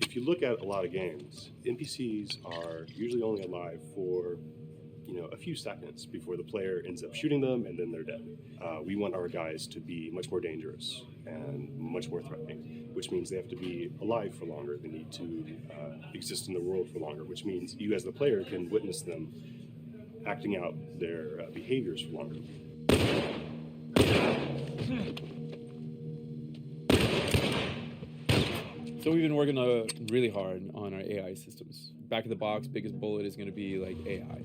If you look at a lot of games, NPCs are usually only alive for, you know, a few seconds before the player ends up shooting them and then they're dead. We want our guys to be much more dangerous and much more threatening, which means they have to be alive for longer. They need to exist in the world for longer, which means you as the player can witness them acting out their behaviors for longer. So we've been working really hard on our AI systems. Back of the box, biggest bullet is going to be like AI.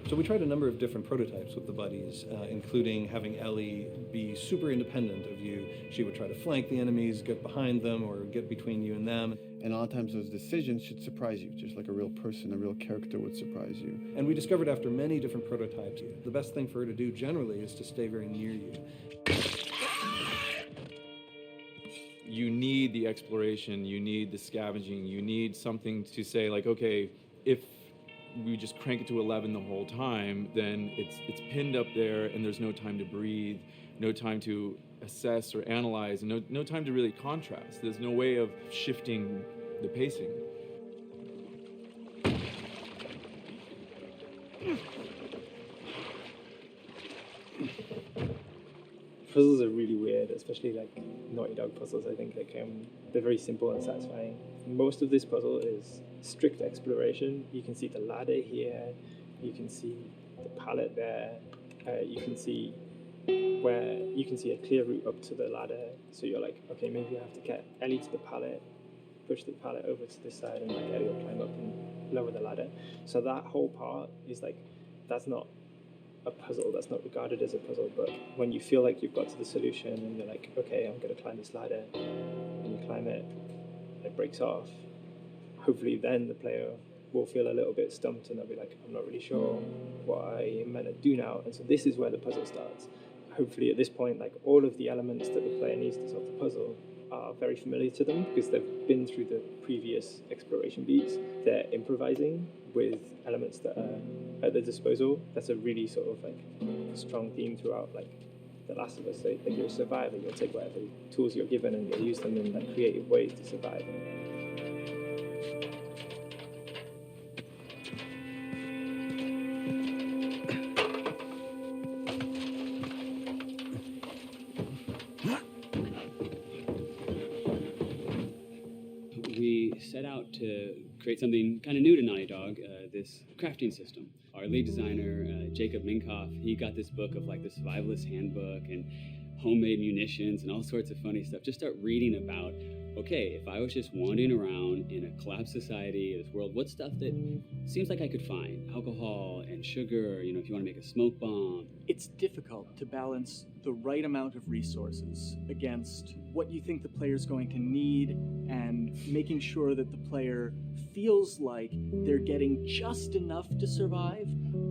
So we tried a number of different prototypes with the buddies, including having Ellie be super independent of you. She would try to flank the enemies, get behind them, or get between you and them. And a lot of times those decisions should surprise you, just like a real person, a real character would surprise you. And we discovered after many different prototypes, the best thing for her to do generally is to stay very near you. You need the exploration, you need the scavenging, you need something to say like, okay, if we just crank it to 11 the whole time, then it's pinned up there and there's no time to breathe, no time to assess or analyze, and no time to really contrast. There's no way of shifting the pacing. Puzzles are really weird, especially like Naughty Dog puzzles. I think they're very simple and satisfying. Most of this puzzle is strict exploration. You can see the ladder here, you can see the pallet there, you can see a clear route up to the ladder. So you're like, okay, maybe I have to get Ellie to the pallet, push the pallet over to this side, and like Ellie will climb up and lower the ladder. So that whole part is like, that's not a puzzle, that's not regarded as a puzzle, but when you feel like you've got to the solution and you're like, okay, I'm going to climb this ladder, and you climb it, and it breaks off, hopefully then the player will feel a little bit stumped and they'll be like, I'm not really sure what I am meant to do now. And so this is where the puzzle starts. Hopefully at this point, like all of the elements that the player needs to solve the puzzle are very familiar to them because they've been through the previous exploration beats. They're improvising with elements that are at their disposal. That's a really sort of like strong theme throughout like The Last of Us. So like you're a survivor, you'll take whatever tools you're given and you'll use them in like creative ways to survive. We set out to create something kind of new to Naughty Dog, this crafting system. Our lead designer, Jacob Minkoff, he got this book of like the survivalist handbook and homemade munitions and all sorts of funny stuff. Just start reading about, okay, if I was just wandering around in a collapsed society, this world, what stuff that seems like I could find? Alcohol and sugar, you know, if you want to make a smoke bomb. It's difficult to balance the right amount of resources against what you think the player's going to need and making sure that the player feels like they're getting just enough to survive,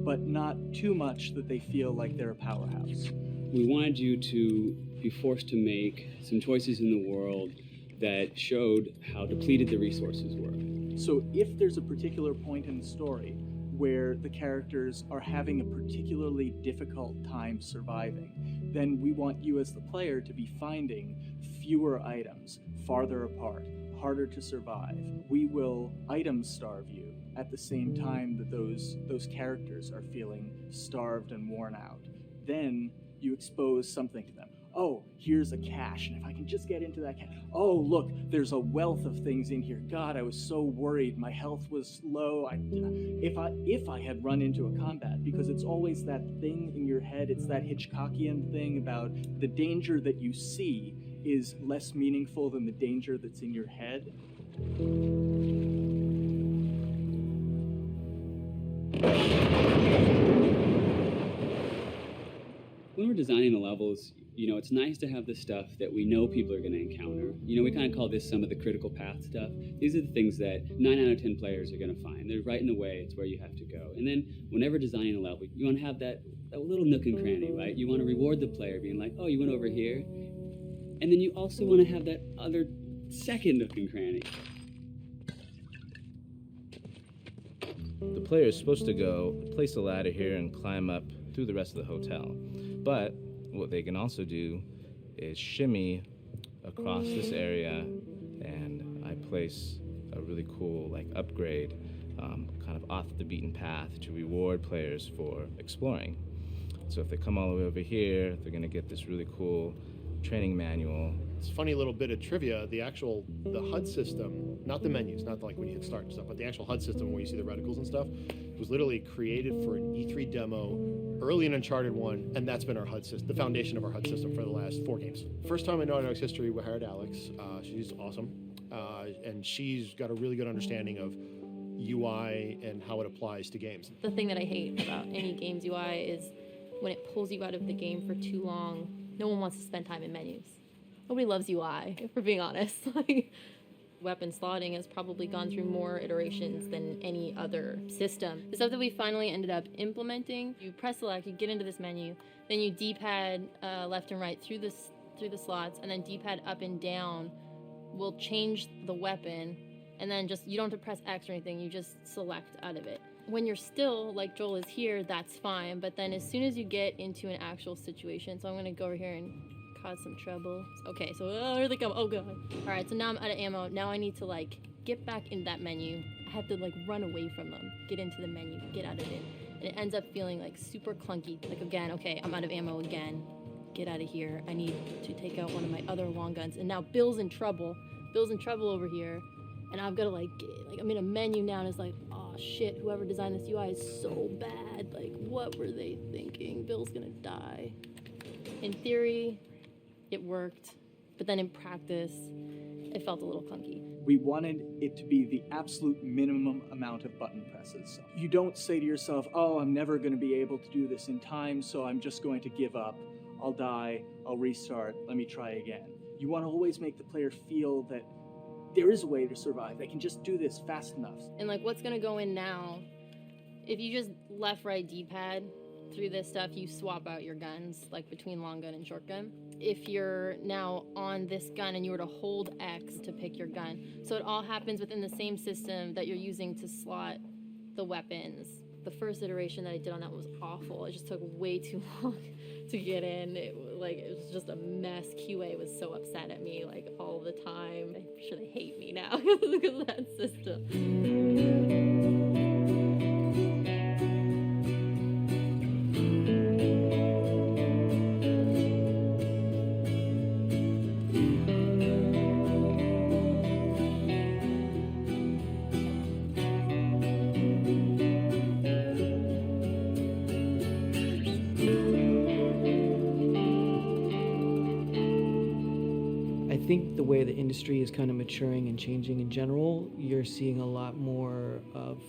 but not too much that they feel like they're a powerhouse. We wanted you to be forced to make some choices in the world that showed how depleted the resources were. So if there's a particular point in the story where the characters are having a particularly difficult time surviving, then we want you as the player to be finding fewer items, farther apart, harder to survive. We will item starve you at the same time that those characters are feeling starved and worn out. Then you expose something to them. Oh, here's a cache, and if I can just get into that cache. Oh, look, there's a wealth of things in here. God, I was so worried. My health was low. If I had run into a combat, because it's always that thing in your head, it's that Hitchcockian thing about the danger that you see is less meaningful than the danger that's in your head. When we're designing the levels, you know, it's nice to have the stuff that we know people are going to encounter. You know, we kind of call this some of the critical path stuff. These are the things that 9 out of 10 players are going to find. They're right in the way. It's where you have to go. And then whenever designing a level, you want to have that little nook and cranny, right? You want to reward the player being like, oh, you went over here. And then you also want to have that other second nook and cranny. The player is supposed to go place a ladder here and climb up through the rest of the hotel. But what they can also do is shimmy across this area, and I place a really cool like upgrade kind of off the beaten path to reward players for exploring. So if they come all the way over here, they're going to get this really cool training manual. It's a funny little bit of trivia. The HUD system, not the menus, not like when you hit start and stuff, but the actual HUD system where you see the reticles and stuff, was literally created for an E3 demo early in Uncharted 1, and that's been our HUD system, the foundation of our HUD system for the last 4 games. First time in Naughty Dog's history, we hired Alex. She's awesome, and she's got a really good understanding of UI and how it applies to games. The thing that I hate about any game's UI is when it pulls you out of the game for too long. No one wants to spend time in menus. Nobody loves UI, if we're being honest. Like, weapon slotting has probably gone through more iterations than any other system. The stuff that we finally ended up implementing, you press select, you get into this menu, then you D-pad left and right through the slots, and then D-pad up and down will change the weapon, and then just, you don't have to press X or anything, you just select out of it. When you're still, like Joel is here, that's fine, but then as soon as you get into an actual situation, so I'm gonna go over here and cause some trouble. Okay, so here they come, oh god. All right, so now I'm out of ammo. Now I need to like get back in that menu. I have to like run away from them, get into the menu, get out of it. And it ends up feeling like super clunky. Like again, okay, I'm out of ammo again. Get out of here. I need to take out one of my other long guns. And now Bill's in trouble. Bill's in trouble over here. And I've got to like I'm in a menu now and it's like, oh shit, whoever designed this UI is so bad. Like, what were they thinking? Bill's gonna die. In theory, it worked, but then in practice, it felt a little clunky. We wanted it to be the absolute minimum amount of button presses. You don't say to yourself, oh, I'm never going to be able to do this in time, so I'm just going to give up. I'll die, I'll restart, let me try again. You want to always make the player feel that there is a way to survive. They can just do this fast enough. And like what's gonna go in now, if you just left, right, D-pad through this stuff, you swap out your guns, like between long gun and short gun. If you're now on this gun and you were to hold X to pick your gun. So it all happens within the same system that you're using to slot the weapons. The first iteration that I did on that was awful. It just took way too long to get in. It was just a mess. QA was so upset at me like all the time. I'm sure they hate me now because of that system. I think the way the industry is kind of maturing and changing in general, you're seeing a lot more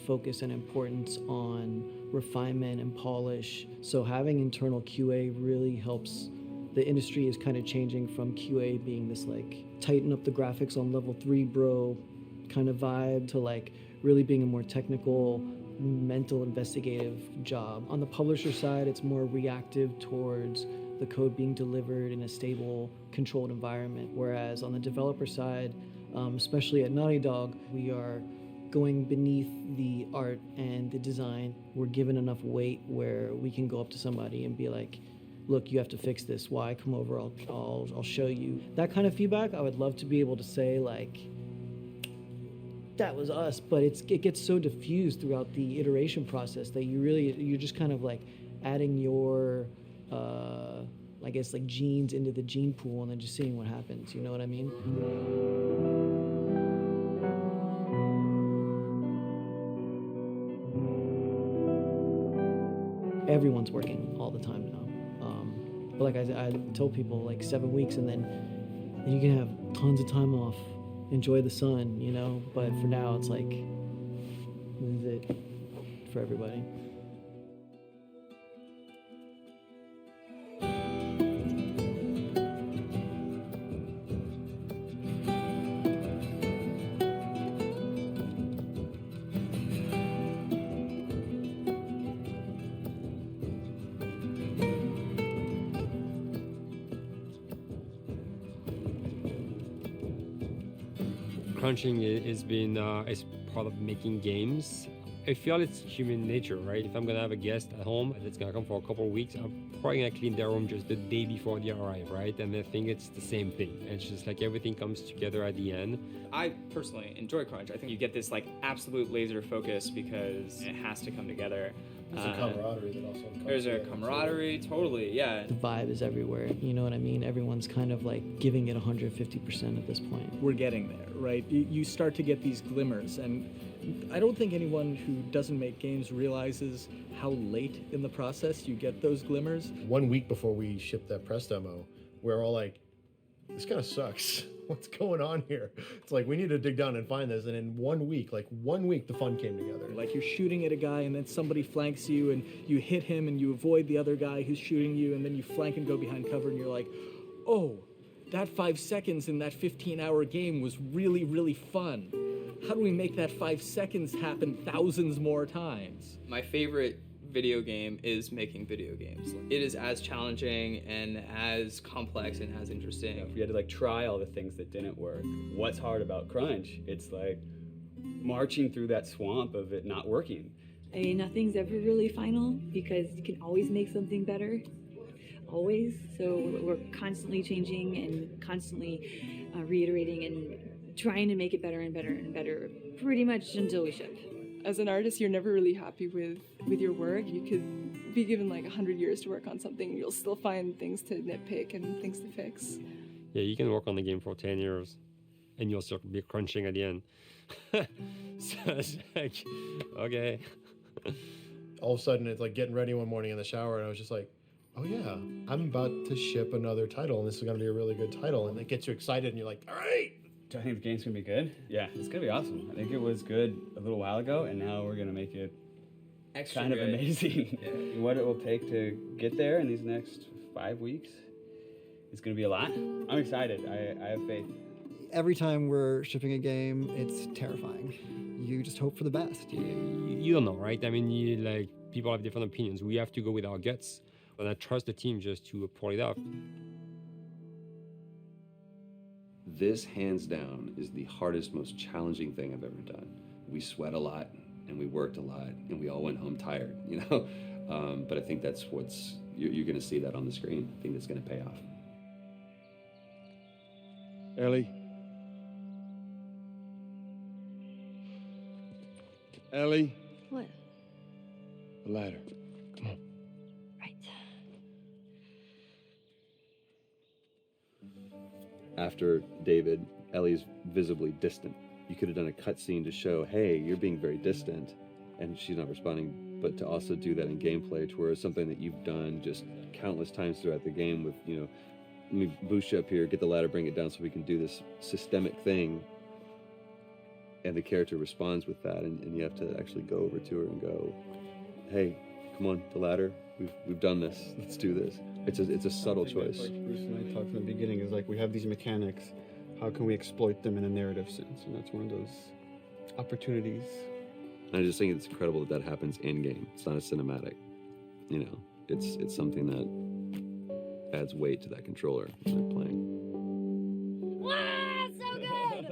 focus and importance on refinement and polish. So having internal QA really helps. The industry is kind of changing from QA being this like tighten up the graphics on level 3 bro kind of vibe to like really being a more technical, mental, investigative job. On the publisher side, it's more reactive towards the code being delivered in a stable, controlled environment. Whereas on the developer side, especially at Naughty Dog, we are going beneath the art and the design. We're given enough weight where we can go up to somebody and be like, look, you have to fix this. Why? Come over, I'll show you. That kind of feedback, I would love to be able to say like, that was us, but it gets so diffused throughout the iteration process that you're just kind of like adding your, I guess like genes into the gene pool and then just seeing what happens, you know what I mean? Everyone's working all the time now. But like I told people, like 7 weeks and then you can have tons of time off, enjoy the sun, you know? But for now, it's like, this is it for everybody. Crunching is part of making games. I feel it's human nature, right? If I'm gonna have a guest at home that's gonna come for a couple of weeks, I'm probably gonna clean their room just the day before they arrive, right? And I think it's the same thing. It's just like everything comes together at the end. I personally enjoy crunch. I think you get this like absolute laser focus because it has to come together. There's a camaraderie that also comes There's a together, camaraderie, totally, yeah. The vibe is everywhere, you know what I mean? Everyone's kind of like giving it 150% at this point. We're getting there, right? You start to get these glimmers, and I don't think anyone who doesn't make games realizes how late in the process you get those glimmers. 1 week before we shipped that press demo, we're all like, this kind of sucks. What's going on here? It's like, we need to dig down and find this. And in 1 week, like 1 week, the fun came together. Like you're shooting at a guy and then somebody flanks you and you hit him and you avoid the other guy who's shooting you, and then you flank and go behind cover and you're like, oh, that 5 seconds in that 15-hour game was really, really fun. How do we make that 5 seconds happen thousands more times? My favorite video game is making video games. It is as challenging and as complex and as interesting. If we had to like try all the things that didn't work, what's hard about Crunch? It's like marching through that swamp of it not working. I mean, nothing's ever really final because you can always make something better, always. So we're constantly changing and constantly reiterating and trying to make it better and better and better, pretty much until we ship. As an artist, you're never really happy with your work. You could be given like 100 years to work on something, you'll still find things to nitpick and things to fix. Yeah, you can work on the game for 10 years and you'll still be crunching at the end. So it's like, okay. All of a sudden, it's like getting ready one morning in the shower, and I was just like, oh yeah, I'm about to ship another title, and this is going to be a really good title. And it gets you excited, and you're like, all right. Do I think the game's gonna be good? Yeah, it's gonna be awesome. I think it was good a little while ago, and now we're gonna make it Extra kind of good. amazing. Yeah. What it will take to get there in these next 5 weeks, it's gonna be a lot. I'm excited. I have faith. Every time we're shipping a game, it's terrifying. You just hope for the best. You don't know, right? I mean, like people have different opinions. We have to go with our guts, and I trust the team just to pull it off. This, hands down, is the hardest, most challenging thing I've ever done. We sweat a lot, and we worked a lot, and we all went home tired, you know? But I think that's you're gonna see that on the screen. I think that's gonna pay off. Ellie? Ellie? What? The ladder. Come on. After David, Ellie's visibly distant. You could have done a cutscene to show, hey, you're being very distant, and she's not responding, but to also do that in gameplay, to where it's something that you've done just countless times throughout the game with, you know, let me boost you up here, get the ladder, bring it down so we can do this systemic thing, and the character responds with that, and you have to actually go over to her and go, hey, come on, the ladder, we've done this, let's do this. It's a subtle choice. Like Bruce and I talked in the beginning, is like we have these mechanics, how can we exploit them in a narrative sense? And that's one of those opportunities. I just think it's incredible that happens in game. It's not a cinematic, you know. It's something that adds weight to that controller when they're playing. Wow, so good!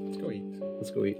Let's go eat. Let's go eat.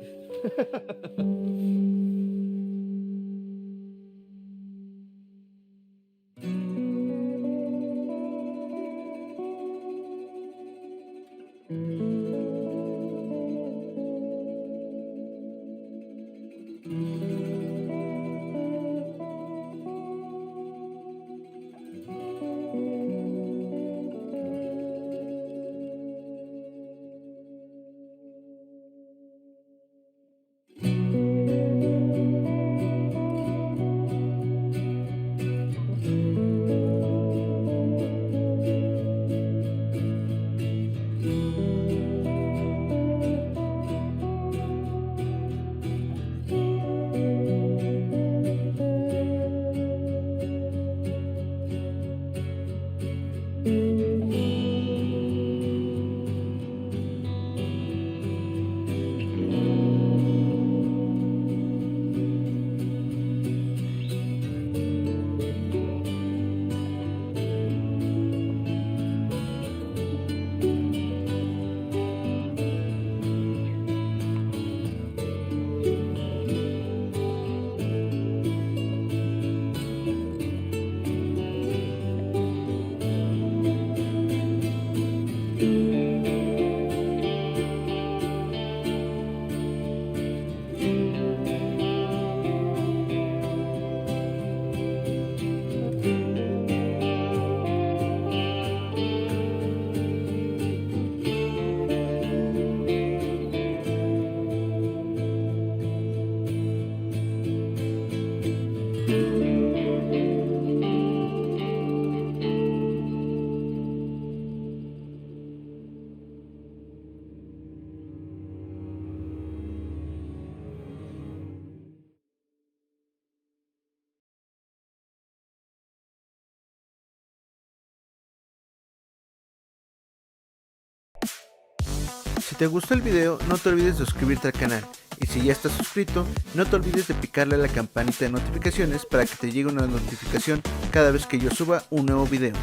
Si te gustó el video, no te olvides de suscribirte al canal. Y si ya estás suscrito, no te olvides de picarle a la campanita de notificaciones para que te llegue una notificación cada vez que yo suba un nuevo video.